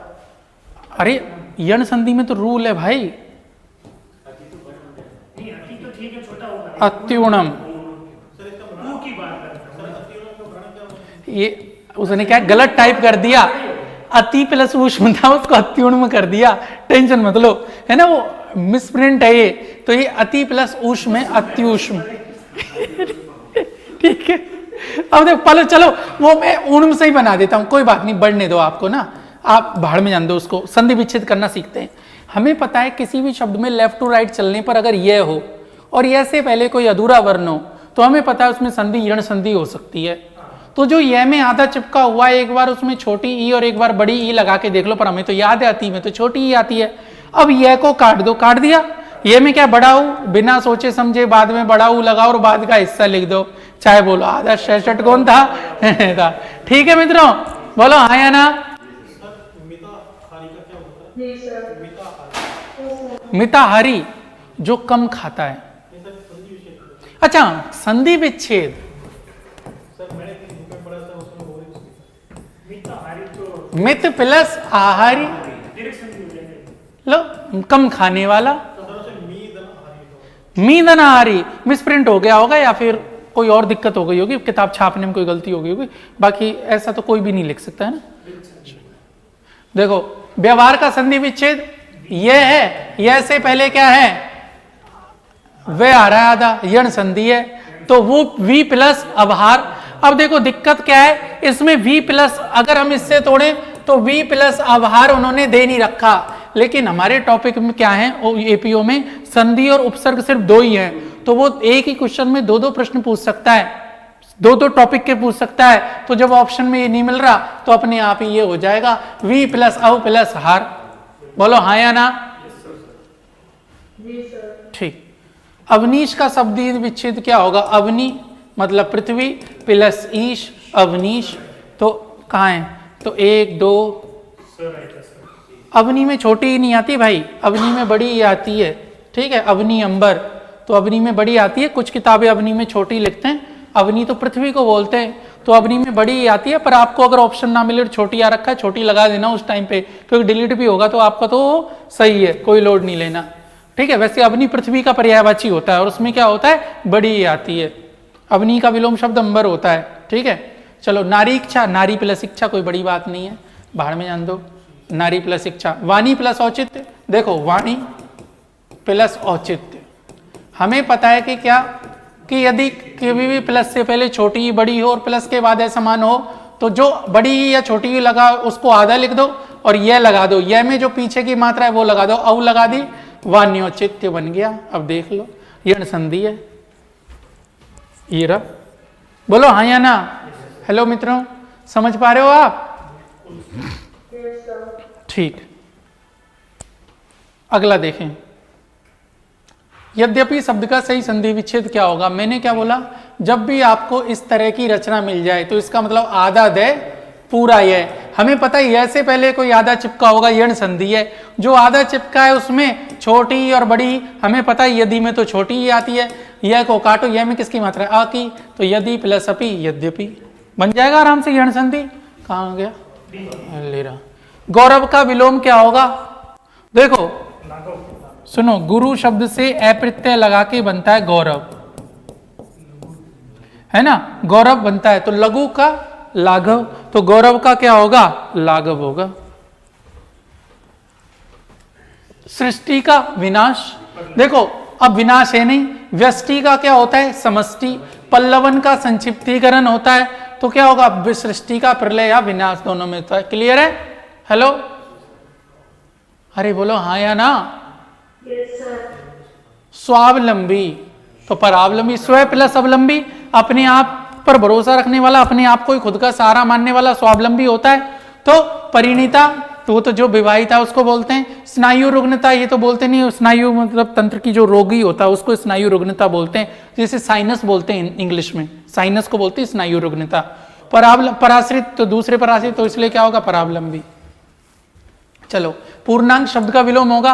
अरे यण संधि में तो रूल है भाई, नहीं अति तो ठीक है, छोटा होगा। अत्युणम, मुंह की बात कर रहा हूं। ये उसने क्या गलत टाइप कर दिया, अति प्लस ऊष्म था, उसको अत्युण्म कर दिया। टेंशन मत लो, है ना, वो मिसप्रिंट है ये। तो ये अति प्लस ऊष्म है, अत्युष्म, ठीक है। अब देखो पहले चलो वो मैं उण्म से ही बना देता हूं, कोई बात नहीं, बढ़ने दो आपको ना, आप भाड़ में जान दो उसको। संधि विच्छेद करना सीखते हैं। हमें पता है किसी भी शब्द में लेफ्ट टू राइट चलने पर अगर यह हो और यह से पहले कोई अधूरा वर्ण हो तो हमें पता है उसमें संधि यण संधि हो सकती है। तो जो यह में आधा चिपका हुआ है, एक बार उसमें छोटी ई और एक बार बड़ी ई लगा के देख लो, पर हमें तो याद आती है, तो छोटी ई आती है। अब यह को काट दो, काट दिया। ये में क्या बड़ा हूं, बिना सोचे समझे बाद में बड़ा हूं लगाओ और बाद का हिस्सा लिख दो, चाहे बोलो आधा 66 कौन था, ठीक है मित्रों, बोलो हाँ या ना। मिताहारी जो कम खाता है। अच्छा, संधि विच्छेद, मित प्लस आहारी, लो कम खाने वाला। मीदन आहारी मिसप्रिंट हो गया होगा या फिर कोई और दिक्कत हो गई होगी, किताब छापने में कोई गलती हो गई होगी, बाकी ऐसा तो कोई भी नहीं लिख सकता है ना। देखो व्यवहार का संधि विच्छेद यह है, यह से पहले क्या है, वह आ रहा है आधा, यण संधि है, तो वो वी प्लस अवहार। अब देखो दिक्कत क्या है, इसमें वी प्लस अगर हम इससे तोड़े तो वी प्लस अवहार उन्होंने दे नहीं रखा, लेकिन हमारे टॉपिक में क्या है, एपीओ में संधि और उपसर्ग सिर्फ दो ही हैं, तो वो एक ही क्वेश्चन में दो दो प्रश्न पूछ सकता है, दो दो टॉपिक के पूछ सकता है। तो जब ऑप्शन में ये नहीं मिल रहा तो अपने आप ही ये हो जाएगा वी प्लस अव प्लस हार। बोलो हाँ या ना। ठीक। अवनीश का शब्दी विच्छेद क्या होगा, अवनी मतलब पृथ्वी प्लस ईश अवनीश। तो कहाँ है, तो एक दो, अवनी में छोटी ही नहीं आती भाई, अवनी में बड़ी ही आती है, ठीक है। अवनी अंबर, तो अवनी में बड़ी आती है, कुछ किताबें अवनी में छोटी लिखते हैं, अवनी तो पृथ्वी को बोलते हैं, तो अवनी में बड़ी ही आती है। पर आपको अगर ऑप्शन ना मिले छोटी आ रखा है, छोटी लगा देना उस टाइम पे, क्योंकि डिलीट भी होगा तो आपका तो सही है, कोई लोड नहीं लेना, ठीक है। वैसे अवनी पृथ्वी का पर्यायवाची होता है और उसमें क्या होता है, बड़ी ही आती है। अवनी का विलोम शब्द अंबर होता है, ठीक है। चलो नारी इच्छा, नारी प्लस इच्छा कोई बड़ी बात नहीं है, बाहर में जान दो, नारी प्लस इच्छा। वाणी प्लस औचित्य, देखो वाणी प्लस औचित्य, हमें पता है कि क्या, कि यदि कभी भी प्लस से पहले छोटी बड़ी हो और प्लस के बाद समान हो तो जो बड़ी या छोटी लगा उसको आधा लिख दो और यह लगा दो, यह में जो पीछे की मात्रा है वो लगा दो, औ लगा दी, वाण्योचित्य बन गया। अब देख लो यण संधि है ये रहा। बोलो हाँ या ना। हेलो मित्रों, समझ पा रहे हो आप, ठीक। अगला देखें, यद्यपि शब्द का सही संधि विच्छेद क्या होगा। मैंने क्या बोला, जब भी आपको इस तरह की रचना मिल जाए तो इसका मतलब आधा दे पूरा यह, हमें पता है यह से पहले कोई आधा चिपका होगा, यण संधि है, जो आधा चिपका है उसमें छोटी और बड़ी, हमें पता है यदि में तो छोटी ही आती है, यह को काटो, यह में किसकी मात्रा है, आ की, तो यदि प्लस अपि यद्यपि बन जाएगा आराम से यण संधि। कहाँ गया ले रहा। गौरव का विलोम क्या होगा, देखो सुनो, गुरु शब्द से अप्रत्यय लगा के बनता है गौरव, है ना, गौरव बनता है, तो लघु का लाघव, तो गौरव का क्या होगा, लाघव होगा। सृष्टि का विनाश, देखो अब विनाश है नहीं, व्यष्टि का क्या होता है, समष्टि, पल्लवन का संक्षिप्तीकरण होता है, तो क्या होगा, सृष्टि का प्रलय या विनाश दोनों में होता है। क्लियर है? हेलो, अरे बोलो हाँ या ना। स्वावलंबी, तो परावलंबी, स्व प्लस अवलंबी, अपने आप पर भरोसा रखने वाला, अपने आप को ही खुद का सहारा मानने वाला स्वावलंबी होता है। तो परिणीता, तो वो तो जो विवाहिता उसको बोलते हैं। स्नायु रुग्णता, ये तो बोलते नहीं, स्नायु मतलब तंत्र की जो रोगी होता है उसको स्नायु रुग्णता बोलते हैं, जैसे साइनस बोलते हैं इंग्लिश में, साइनस को बोलते हैं स्नायु रुग्णता। पराश्रित, तो दूसरे पर आश्रित, तो इसलिए क्या होगा, परावलंबी। चलो, पूर्णांक शब्द का विलोम होगा,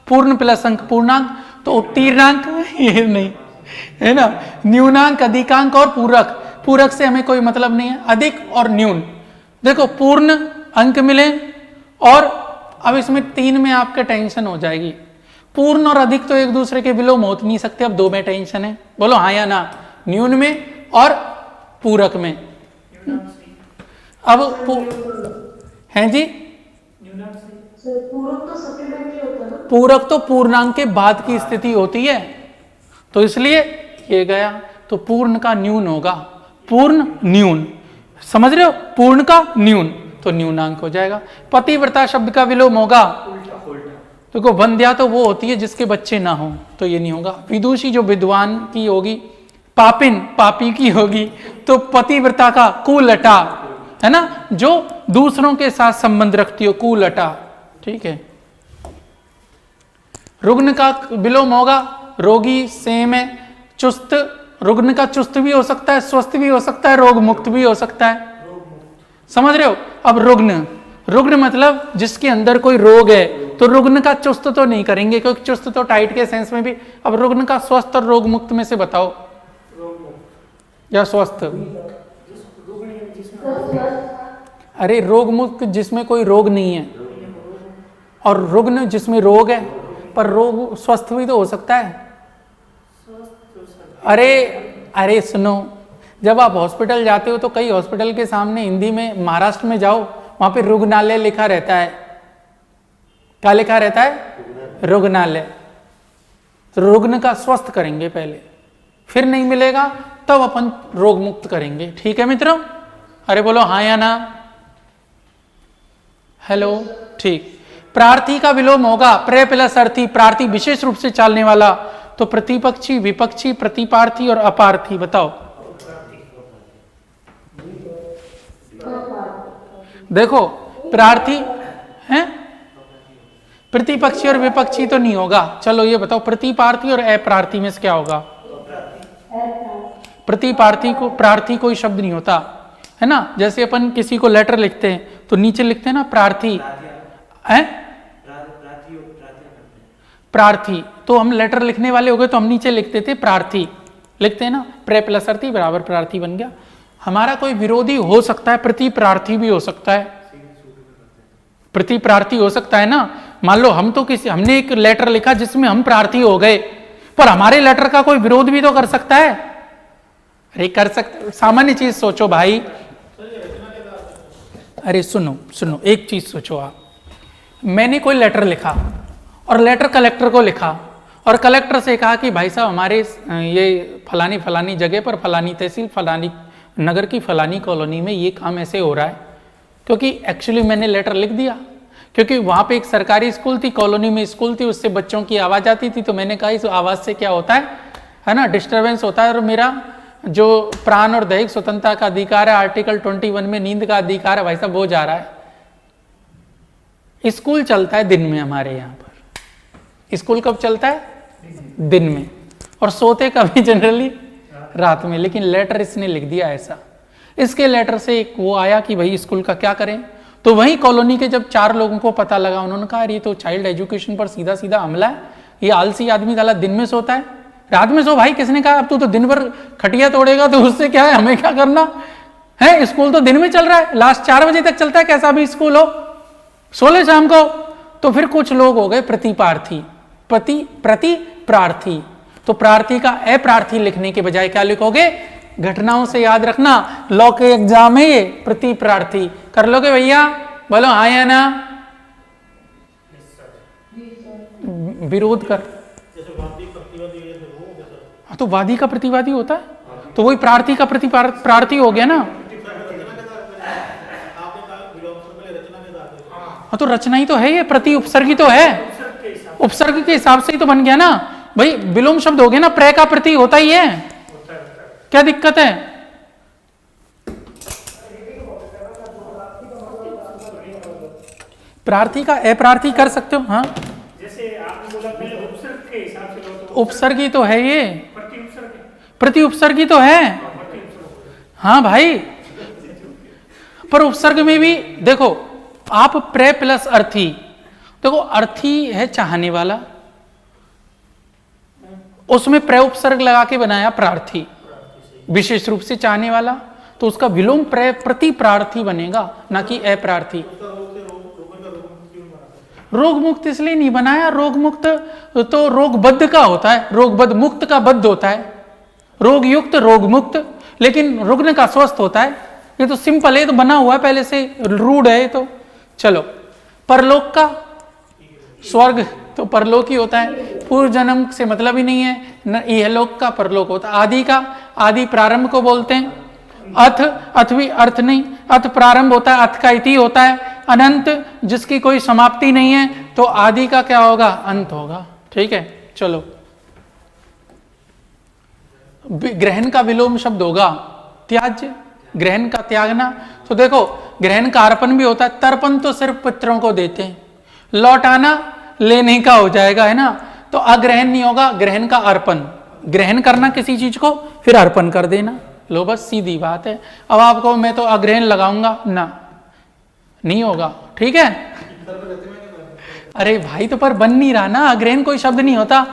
पूर्ण प्लस अंक पूर्णांक, तो उत्तीर्णांक ये नहीं है ना, न्यूनांक, अधिकांक और पूरक, पूरक से हमें कोई मतलब नहीं है, अधिक और न्यून। देखो पूर्ण अंक मिले, और अब इसमें 3 में आपके टेंशन हो जाएगी, पूर्ण और अधिक तो एक दूसरे के विलोम हो नहीं सकते, अब 2 में टेंशन है, बोलो हाँ या ना, न्यून में और पूरक में। अब हैं जी, पूरक तो पूर्णांक के बाद की स्थिति होती है, तो इसलिए ये गया, तो पूर्ण का न्यून होगा, पूर्ण न्यून, समझ रहे हो, पूर्ण का न्यून, तो न्यूनांक हो जाएगा। पतिव्रता शब्द का विलोम होगा, देखो वंध्या तो वो होती है जिसके बच्चे ना हो, तो ये नहीं होगा। विदुषी जो विद्वान की होगी, पापिन पापी की होगी, तो पतिव्रता का कुलटा, है ना, जो दूसरों के साथ संबंध रखती हो, कुलटा, ठीक है। रुग्ण का विलोम होगा, रोगी सेम है, चुस्त, रुग्ण का चुस्त भी हो सकता है, स्वस्थ भी हो सकता है, रोग मुक्त भी हो सकता है, समझ रहे हो। अब रुग्ण, रुग्ण मतलब जिसके अंदर कोई रोग है, तो रुग्ण का चुस्त तो नहीं करेंगे, क्योंकि चुस्त तो टाइट के सेंस में भी। अब रुग्ण का स्वस्थ और रोग मुक्त में से बताओ, या स्वस्थ, अरे रोग मुक्त जिसमें कोई रोग नहीं है, और रुग्ण जिसमें रोग है, पर रोग स्वस्थ भी तो हो सकता है। अरे सुनो, जब आप हॉस्पिटल जाते हो तो कई हॉस्पिटल के सामने हिंदी में, महाराष्ट्र में जाओ वहां पे रुग्णालय लिखा रहता है, क्या लिखा रहता है, रुग्णालय। तो रुग्ण का स्वस्थ करेंगे पहले, फिर नहीं मिलेगा तब अपन रोग मुक्त करेंगे, ठीक है मित्रों। अरे बोलो हाँ या ना, हेलो, ठीक। प्रार्थी का विलोम होगा, प्रे प्लस अर्थी, प्रार्थी विशेष रूप से चालने वाला, तो प्रतिपक्षी, विपक्षी, प्रतिपार्थी और अपार्थी, बताओ। देखो प्रार्थी है, प्रतिपक्षी और विपक्षी तो नहीं होगा, चलो ये बताओ प्रतिपार्थी और अप्रार्थी में से क्या होगा। प्रतिपार्थी को, प्रार्थी कोई शब्द नहीं होता, है ना, जैसे अपन किसी को लेटर लिखते हैं तो नीचे लिखते हैं ना प्रार्थी, है प्रार्थी, तो हम लेटर लिखने वाले हो गए तो हम नीचे लिखते थे प्रार्थी, लिखते हैं ना, प्रे प्लस अर्थी बराबर प्रार्थी बन गया। हमारा कोई विरोधी हो सकता है, प्रति प्रार्थी भी हो सकता है, प्रति प्रार्थी हो सकता है ना। मान लो हम तो हमने एक लेटर लिखा जिसमें हम प्रार्थी हो गए, पर हमारे लेटर का कोई विरोध भी तो कर सकता है, अरे कर सकते, सामान्य चीज सोचो भाई। अरे सुनो एक चीज सोचो आप, मैंने कोई लेटर लिखा और लेटर कलेक्टर को लिखा और कलेक्टर से कहा कि भाई साहब हमारे ये फलानी फलानी जगह पर, फलानी तहसील, फलानी नगर की फलानी कॉलोनी में ये काम ऐसे हो रहा है, क्योंकि एक्चुअली मैंने लेटर लिख दिया, क्योंकि वहाँ पे एक सरकारी स्कूल थी, कॉलोनी में स्कूल थी, उससे बच्चों की आवाज़ आती थी, तो मैंने कहा इस आवाज़ से क्या होता है ना, डिस्टर्बेंस होता है, और मेरा जो प्राण और दैहिक स्वतंत्रता का अधिकार है, आर्टिकल 21 में नींद का अधिकार है, भाई साहब वो जा रहा है। स्कूल चलता है दिन में हमारे यहाँ पर, स्कूल कब चलता है, दिन में, और सोते कभी जनरली रात में, लेकिन लेटर इसने लिख दिया ऐसा। इसके लेटर से एक वो आया कि भाई स्कूल का क्या करें। तो वही कॉलोनी के जब 4 लोगों को पता लगा, उन्होंने कहा ये तो चाइल्ड एजुकेशन पर सीधा सीधा हमला है, ये आलसी आदमी साला दिन में सोता है, रात में सो। भाई किसने कहा? अब तू तो दिन भर खटिया तोड़ेगा तो उससे क्या है, हमें क्या करना है, स्कूल तो दिन में चल रहा है, लास्ट 4 बजे तक चलता है, कैसा भी स्कूल हो, सो ले शाम को। तो फिर कुछ लोग हो गए प्रतिपार्थी, प्रति प्रार्थी। तो प्रार्थी का अप्रार्थी लिखने के बजाय क्या लिखोगे? घटनाओं से याद रखना, लॉ के एग्जाम है ये, प्रति प्रार्थी कर लोगे भैया? बोलो हाँ या ना? विरोध कर। जैसे वादी प्रतिवादी ये तो वो जैसा हाँ, तो वादी का प्रतिवादी होता है, तो वही प्रार्थी का प्रार्थी हो गया ना। हाँ, तो रचना ही तो है ये, प्रति उपसर्गी तो है, उपसर्ग के हिसाब से ही तो बन गया ना भाई। विलोम शब्द हो गया ना, प्रे का प्रति होता ही है, क्या दिक्कत है? प्रार्थी का अप्रार्थी कर सकते हो। हाँ, जैसे आपने बोला पहले उपसर्ग के हिसाब से लो तो उपसर्गी तो है ये, प्रति उपसर्ग प्रति उपसर्गी तो है। हाँ भाई, पर उपसर्ग में भी देखो, आप प्रे प्लस अर्थी, देखो अर्थी है चाहने वाला, उसमें प्रे उपसर्ग लगा के बनाया प्रार्थी, विशेष रूप से चाहने वाला, तो उसका विलोम प्रे प्रति प्रार्थी बनेगा, ना कि अप्रार्थी। रोग मुक्त इसलिए नहीं बनाया, रोग मुक्त तो रोगबद्ध का होता है, रोगबद्ध, मुक्त का बद्ध होता है, रोग युक्त रोग मुक्त, लेकिन रुग्ण का स्वस्थ होता है। ये तो सिंपल है, तो बना हुआ है पहले से, रूढ़ है तो। चलो, परलोक का, स्वर्ग तो परलोक ही होता है, पूर्व जन्म से मतलब ही नहीं है, न इहलोक का परलोक होता है। आदि का, आदि प्रारंभ को बोलते हैं। अथ, अथ भी अर्थ नहीं, अथ प्रारंभ होता है, अथ का इति होता है। अनंत, जिसकी कोई समाप्ति नहीं है, तो आदि का क्या होगा? अंत होगा। ठीक है, चलो। ग्रहण का विलोम शब्द होगा त्याज्य, ग्रहण का त्यागना। तो देखो, ग्रहण का अर्पण भी होता है, तर्पण तो सिर्फ पितरों को देते हैं, लौटाना लेने का हो जाएगा, है ना। तो अग्रहण नहीं होगा, ग्रहण का अर्पण, ग्रहण करना किसी चीज को फिर अर्पण कर देना। लो बस सीधी बात है। अब आपको मैं तो अग्रहण लगाऊंगा ना, नहीं होगा, ठीक है। अरे भाई, तो पर बन नहीं रहा ना, अग्रहण कोई शब्द नहीं होता।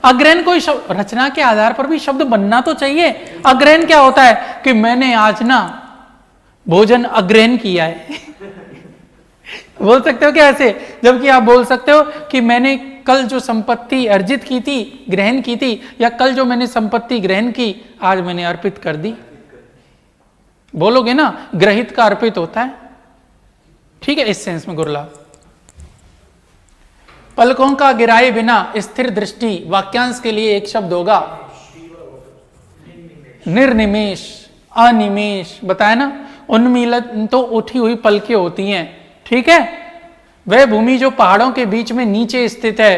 अग्रहण कोई शब्द, रचना के आधार पर भी शब्द बनना तो चाहिए। अग्रहण क्या होता है कि मैंने आज ना भोजन अग्रहण किया है बोल सकते हो क्या ऐसे? जबकि आप बोल सकते हो कि मैंने कल जो संपत्ति अर्जित की थी, ग्रहण की थी, या कल जो मैंने संपत्ति ग्रहण की, आज मैंने अर्पित कर दी, बोलोगे ना। ग्रहित का अर्पित होता है, ठीक है, इस सेंस में गुरला। पलकों का गिराए बिना स्थिर दृष्टि, वाक्यांश के लिए एक शब्द होगा निर्निमेष, अनिमेष, बताया ना। उन्मीलन तो उठी हुई पलकें होती हैं, ठीक है। वह भूमि जो पहाड़ों के बीच में नीचे स्थित है,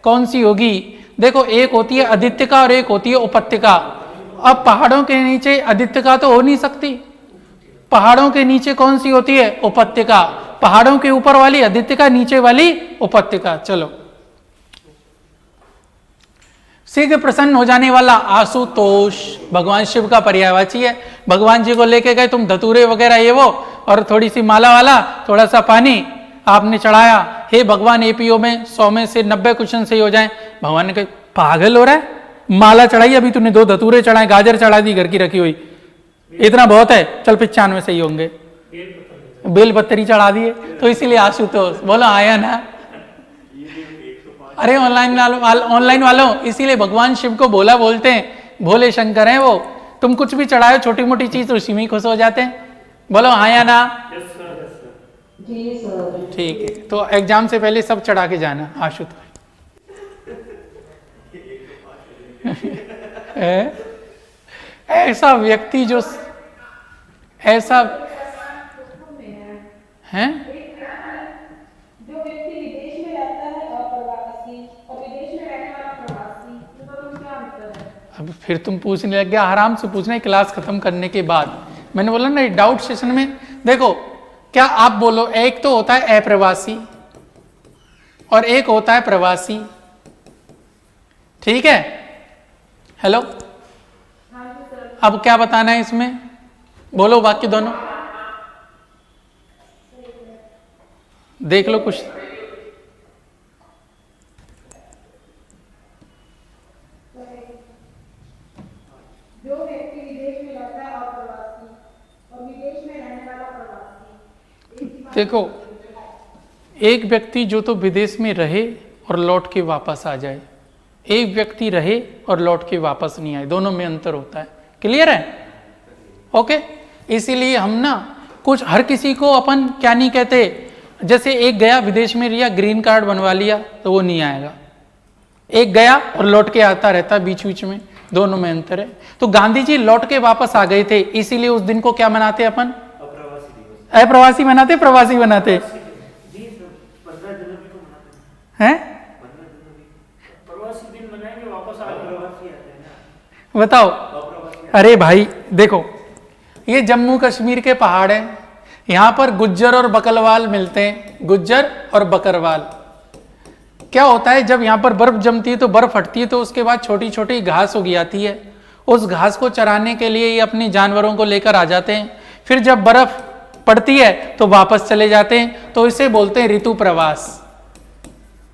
कौन सी होगी? देखो, एक होती है आदित्यका और एक होती है उपत्यका। अब पहाड़ों के नीचे आदित्यका तो हो नहीं सकती, पहाड़ों के नीचे कौन सी होती है? उपत्यका। पहाड़ों के ऊपर वाली आदित्यका, नीचे वाली उपत्यका। चलो, शीघ्र प्रसन्न हो जाने वाला आशुतोष, भगवान शिव का पर्यायवाची है। भगवान जी को लेके गए तुम धतूरे वगैरह ये वो, और थोड़ी सी माला वाला, थोड़ा सा पानी आपने चढ़ाया, हे भगवान एपीओ में 100 में से 90 क्वेश्चन सही हो जाए। भगवान ने कहा पागल हो रहा है, माला चढ़ाई, अभी तूने 2 धतूरे चढ़ाए, गाजर चढ़ा दी घर की रखी हुई, इतना बहुत है, चल 95 सही होंगे। बेलपत्री चढ़ा दिए, तो इसीलिए आशुतोष। बोलो आया ना। अरे ऑनलाइन वालों, इसीलिए भगवान शिव को भोला बोलते हैं, भोले शंकर हैं वो। तुम कुछ भी चढ़ाओ, छोटी मोटी चीज, तो उसी में खुश हो जाते हैं। बोलो आया ना। जी सर। ठीक है, तो एग्जाम से पहले सब चढ़ा के जाना आशुतोष ऐसा व्यक्ति जो ऐसा है, जो व्यक्ति विदेश में रहता है अप्रवासी और विदेश में रहने वाला प्रवासी, तो क्या अंतर है? अब फिर तुम पूछने लग गया, आराम से पूछना है क्लास खत्म करने के बाद। मैंने बोला ना डाउट सेशन में, देखो क्या आप बोलो, एक तो होता है अप्रवासी और एक होता है प्रवासी, ठीक है। हेलो, अब क्या बताना है इसमें? बोलो वाक्य दोनों, देख लो कुछ। जो व्यक्ति विदेश में रहता है अप्रवासी और विदेश में रहने वाला प्रवासी, देखो, एक व्यक्ति जो तो विदेश में रहे और लौट के वापस आ जाए, एक व्यक्ति रहे और लौट के वापस नहीं आए, दोनों में अंतर होता है। क्लियर है? ओके। इसीलिए हम ना कुछ हर किसी को अपन क्या नहीं कहते, जैसे एक गया विदेश में रिया, ग्रीन कार्ड बनवा लिया तो वो नहीं आएगा, एक गया और लौट के आता रहता बीच बीच में, दोनों में अंतर है। तो गांधी जी लौट के वापस आ गए थे, इसीलिए उस दिन को क्या मनाते अपन? अप्रवासी मनाते, प्रवासी बनाते हैं? प्रवासी दिन मनाएंगे, वापस आते हैं। बताओ। अरे भाई देखो, ये जम्मू कश्मीर के पहाड़ हैं, यहाँ पर गुज्जर और बकरवाल मिलते हैं, गुज्जर और बकरवाल। क्या होता है, जब यहाँ पर बर्फ जमती है तो बर्फ हटती है, तो उसके बाद छोटी छोटी घास उग आती है, उस घास को चराने के लिए ये अपने जानवरों को लेकर आ जाते हैं। फिर जब बर्फ पड़ती है तो वापस चले जाते हैं, तो इसे बोलते हैं ऋतु प्रवास।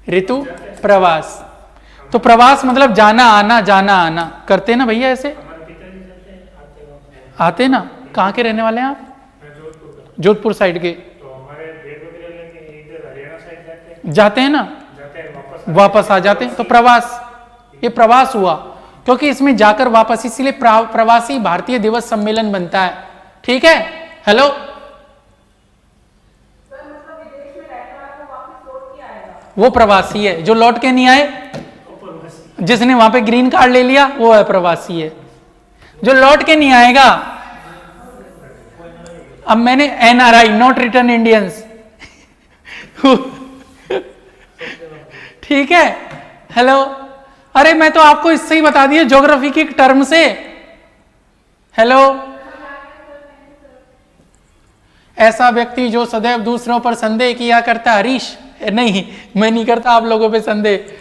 ऋतु प्रवास, तो प्रवास मतलब जाना आना, जाना आना करते ना भैया, ऐसे आते ना। कहाँ के रहने वाले हैं आप? जोधपुर साइड के। तो हमारे भेड़ वगैरह लेके इधर हरियाणा साइड जाते हैं ना, जाते हैं, वापस आ जाते हैं, तो प्रवास, ये प्रवास हुआ, क्योंकि इसमें जाकर वापस, इसीलिए प्रवासी भारतीय दिवस सम्मेलन बनता है। ठीक है? हेलो, वो प्रवासी है। जो लौट के नहीं आए, जिसने वहां पे ग्रीन कार्ड ले लिया, वो है प्रवासी है। जो लौट के नहीं आएगा, अब मैंने एनआरआई, नॉट रिटर्न इंडियंस, ठीक है? हेलो, अरे मैं तो आपको इससे ही बता दिया, ज्योग्राफी की टर्म से। हेलो, ऐसा व्यक्ति जो सदैव दूसरों पर संदेह किया करता, हरीश नहीं, मैं नहीं करता आप लोगों पे संदेह,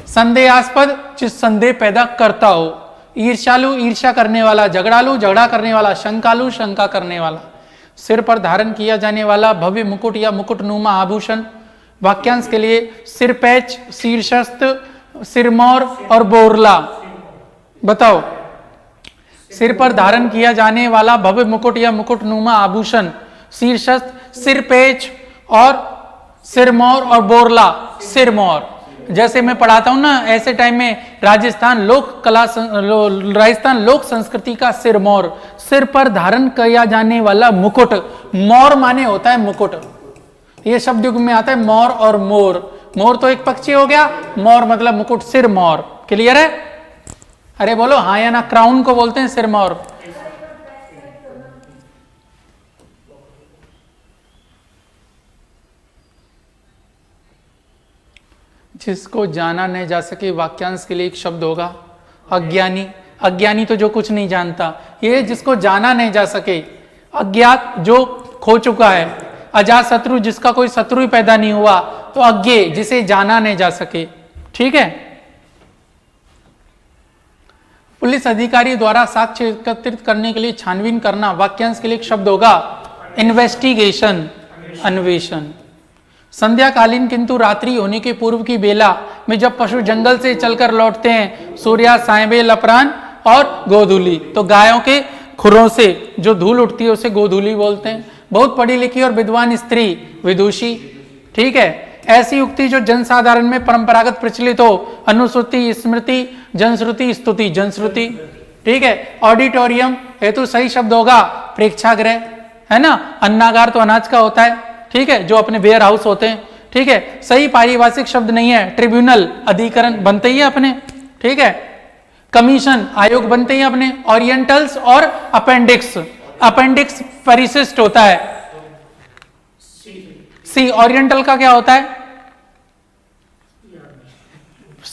संदेहास्पद जिस संदेह पैदा करता हो, ईर्ष्यालु ईर्ष्या करने वाला, झगड़ालू झगड़ा करने वाला, शंकालु शंका करने वाला, सिर पर धारण किया जाने वाला भव्य मुकुट या मुकुटनुमा आभूषण। वाक्यांश के लिए सिरपैच, शीर्षस्थ, सिरमौर और बोरला। बताओ। सिर पर धारण किया जाने वाला भव्य मुकुट या मुकुटनुमा आभूषण, शीर्षस्थ, सिरपैच और सिरमौर और बोरला, सिरमौर। जैसे मैं पढ़ाता हूं ना, ऐसे टाइम में राजस्थान लोक कला, राजस्थान लोक संस्कृति का सिरमौर, सिर पर धारण किया जाने वाला मुकुट। मौर माने होता है मुकुट, ये शब्द युग में आता है मौर और मोर। मोर तो एक पक्षी हो गया, मौर मतलब मुकुट, सिरमौर। क्लियर है? अरे बोलो हाँ या ना। क्राउन को बोलते हैं सिरमौर। जिसको जाना नहीं जा सके, वाक्यांश के लिए एक शब्द होगा अज्ञानी। अज्ञानी तो जो कुछ नहीं जानता, ये जिसको जाना नहीं जा सके। अज्ञात जो खो चुका है। अजात शत्रु जिसका कोई शत्रु ही पैदा नहीं हुआ, तो अज्ञेय जिसे जाना नहीं जा सके। ठीक है? पुलिस अधिकारी द्वारा साक्ष्य एकत्रित करने के लिए छानबीन करना, वाक्यांश के लिए एक शब्द होगा इन्वेस्टिगेशन, अन्वेषण। संध्याकालीन किंतु रात्रि होने के पूर्व की बेला में जब पशु जंगल से चलकर लौटते हैं, सूर्या, सायबे, लपरान और गोधूली, तो गायों के खुरों से जो धूल उठती है उसे गोधूली बोलते हैं। बहुत पढ़ी लिखी और विद्वान स्त्री विदुषी। ठीक है? ऐसी युक्ति जो जनसाधारण में परंपरागत प्रचलित हो, अनुश्रुति, स्मृति, जनश्रुति, स्तुति, जनश्रुति। ठीक है? ऑडिटोरियम हेतु सही शब्द होगा प्रेक्षागृह, है ना। अन्नागार तो अनाज का होता है, ठीक है, जो अपने वेयर हाउस होते हैं। ठीक है? सही पारिभाषिक शब्द नहीं है। ट्रिब्यूनल, अधिकरण बनते ही है अपने। ठीक है? कमीशन, आयोग बनते ही अपने। ओरिएंटल्स और अपेंडिक्स, अपेंडिक्स परिशिष्ट होता है। सी, ओरिएंटल का क्या होता है?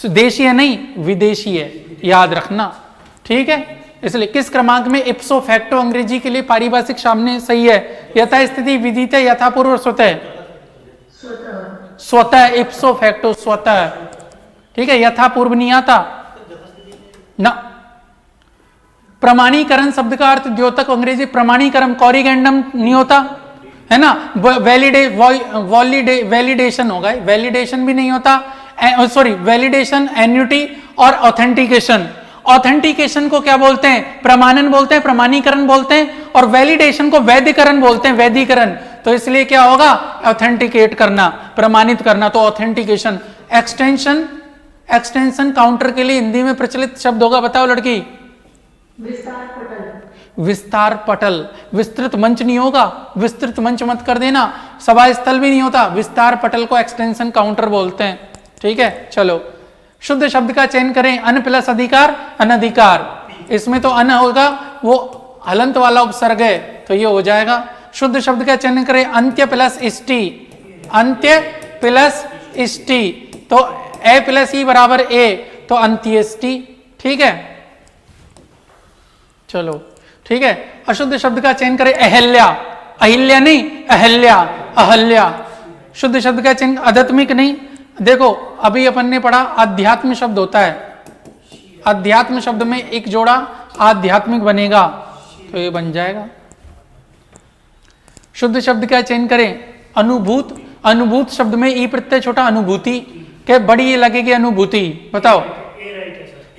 देशी है नहीं, विदेशी है, याद रखना। ठीक है? इसलिए किस क्रमांक में इप्सो फैक्टो अंग्रेजी के लिए पारिभाषिक सामने सही है? यथा स्थिति, विदितः, यथापूर्व, स्वतः। स्वतः, इप्सो फैक्टो, स्वतः। ठीक है? यथापूर्व नहीं आता ना। प्रमाणीकरण शब्द का अर्थ द्योतक, अंग्रेजी प्रमाणीकरण कॉरिगेंडम नहीं होता है ना, वैलिडेशन होगा, वैलिडेशन भी नहीं होता, सॉरी वैलिडेशन, एन्युटी और ऑथेंटिकेशन। ऑथेंटिकेशन को क्या बोलते हैं, प्रमाणन बोलते हैं, प्रमाणीकरण बोलते हैं, और वैलिडेशन को वैधीकरण बोलते हैं, वैधीकरण। तो इसलिए क्या होगा, ऑथेंटिकेट करना, प्रमाणित करना, तो ऑथेंटिकेशन। एक्सटेंशन, एक्सटेंशन काउंटर के लिए हिंदी में प्रचलित शब्द होगा, बताओ लड़की। विस्तार पटल। विस्तार पटल, विस्तृत मंच नहीं होगा, विस्तृत मंच मत कर देना, सभा स्थल भी नहीं होता, विस्तार पटल को एक्सटेंशन काउंटर बोलते हैं। ठीक है, चलो शुद्ध शब्द का चयन करें। अन प्लस अधिकार, अनधिकार, इसमें तो अन होगा, वो हलंत वाला उपसर्ग है, तो ये हो जाएगा। शुद्ध शब्द का चयन करें। अंत्य प्लस इष्टि, अंत्य प्लस इष्टि, तो ए प्लस ई बराबर ए, तो अंत्येष्टि। ठीक है, चलो ठीक है। अशुद्ध शब्द का चयन करें। अहल्या, अहिल्या नहीं, अहल्या, अहल्या। शुद्ध शब्द का चयन, आध्यात्मिक नहीं। देखो अभी अपन ने पढ़ा अध्यात्म शब्द होता है, अध्यात्म शब्द में एक जोड़ा आध्यात्मिक बनेगा, तो ये बन जाएगा। शुद्ध शब्द का चयन करें। अनुभूत, अनुभूत शब्द में ई प्रत्यय छोटा, अनुभूति, क्या बड़ी ये लगेगी अनुभूति, बताओ।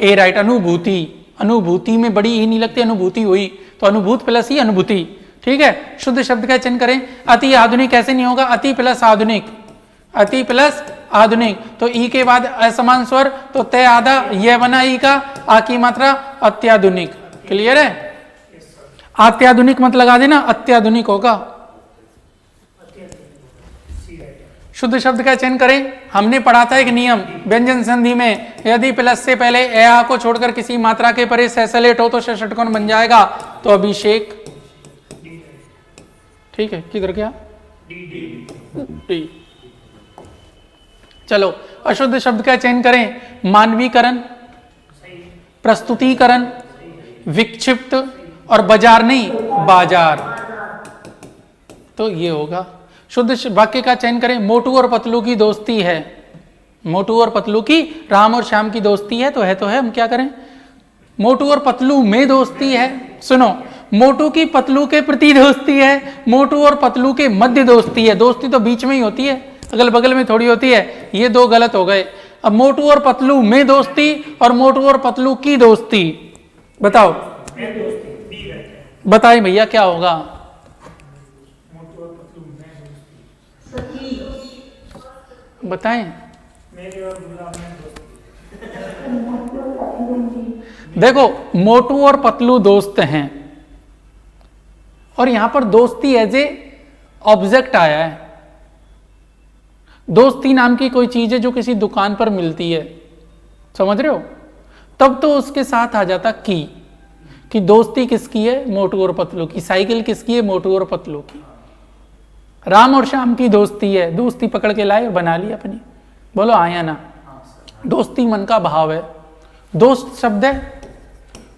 ए राइट, अनुभूति, अनुभूति में बड़ी ई नहीं लगती, अनुभूति हुई, तो अनुभूत प्लस ही अनुभूति। ठीक है, शुद्ध शब्द का चयन करें। अति आधुनिक ऐसे नहीं होगा, अति प्लस आधुनिक, अति प्लस आधुनिक, तो ई के बाद असमान स्वर, तो तय आधा, यह बना ई का, आ की मात्रा अत्याधुनिक। क्लियर है, अत्याधुनिक मत लगा देना, अत्याधुनिक होगा। शुद्ध शब्द का चयन करें। हमने पढ़ा था एक नियम व्यंजन संधि में, यदि प्लस से पहले ए आ को छोड़कर किसी मात्रा के परे सैसलेट हो तो षटकोण बन जाएगा, तो अभिषेक। ठीक है, किधर गया, डी। चलो अशुद्ध शब्द का चयन करें। मानवीकरण, प्रस्तुतिकरण, विक्षिप्त, और बाजार नहीं, बाजार, तो ये होगा। शुद्ध वाक्य का चयन करें। मोटू और पतलू की दोस्ती है, मोटू और पतलू की, राम और श्याम की दोस्ती है, तो है, तो है, हम क्या करें। मोटू और पतलू में दोस्ती है, सुनो, मोटू की पतलू के प्रति दोस्ती है, मोटू और पतलू के मध्य दोस्ती है, दोस्ती तो बीच में ही होती है, अगल बगल में थोड़ी होती है, ये दो गलत हो गए। अब मोटू और पतलू में दोस्ती और मोटू और पतलू की दोस्ती, बताओ, बताएं भैया क्या होगा। बताएं, मेरे और गुलाब में दोस्ती। देखो मोटू और पतलू दोस्त हैं, और यहां पर दोस्ती एज ए ऑब्जेक्ट आया है। दोस्ती नाम की कोई चीज है जो किसी दुकान पर मिलती है, समझ रहे हो, तब तो उसके साथ आ जाता कि दोस्ती किसकी है, मोटू और पतलू की। साइकिल किसकी है, मोटू और पतलू की। राम और श्याम की दोस्ती है, दोस्ती पकड़ के लाए और बना ली अपनी। बोलो हाँ या ना। दोस्ती मन का भाव है। दोस्त शब्द है,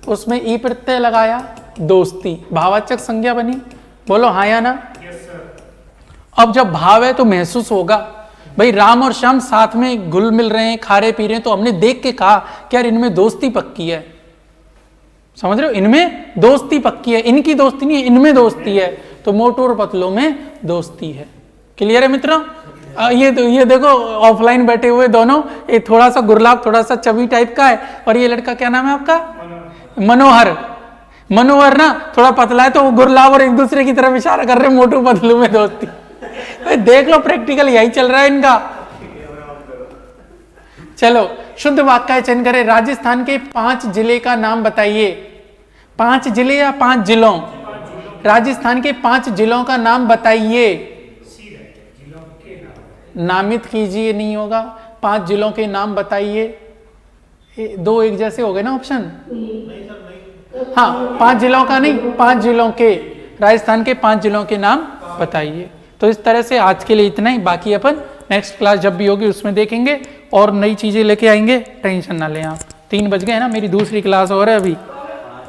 उसमें ई प्रत्यय लगाया, दोस्ती, भाववाचक संज्ञा बनी। बोलो हाँ या ना। अब जब भाव है तो महसूस होगा, भाई राम और श्याम साथ में घुल मिल रहे हैं, खा रहे पी रहे हैं, तो हमने देख के कहा कि यार इनमें दोस्ती पक्की है, समझ रहे हो, इनमें दोस्ती पक्की है, इनकी दोस्ती नहीं है, इनमें दोस्ती है, तो मोटू और पतलू में दोस्ती है। क्लियर है मित्रों। ये देखो ऑफलाइन बैठे हुए दोनों, ये थोड़ा सा गुरलाब, थोड़ा सा चबी टाइप का है, और ये लड़का क्या नाम है आपका, मनोहर। मनोहर ना थोड़ा पतला है, तो वो गुरलाब और एक दूसरे की तरफ इशारा कर रहे हैं, मोटू पतलू में दोस्ती। देख लो प्रैक्टिकल यही चल रहा है इनका। चलो शुद्ध वाक्य का चयन करें। राजस्थान के 5 जिले का नाम बताइए। 5 जिले या 5 जिलों, राजस्थान के 5 जिलों का नाम बताइए। नामित कीजिए, नहीं होगा। 5 जिलों के नाम बताइए। 2 एक जैसे हो गए ना ऑप्शन। हाँ 5 जिलों का नहीं, 5 जिलों के, राजस्थान के 5 जिलों के नाम बताइए। तो इस तरह से आज के लिए इतना ही, बाकी अपन नेक्स्ट क्लास जब भी होगी उसमें देखेंगे और नई चीजें लेके आएंगे, टेंशन ना लें आप। 3 बज गए हैं ना, मेरी दूसरी क्लास और है अभी।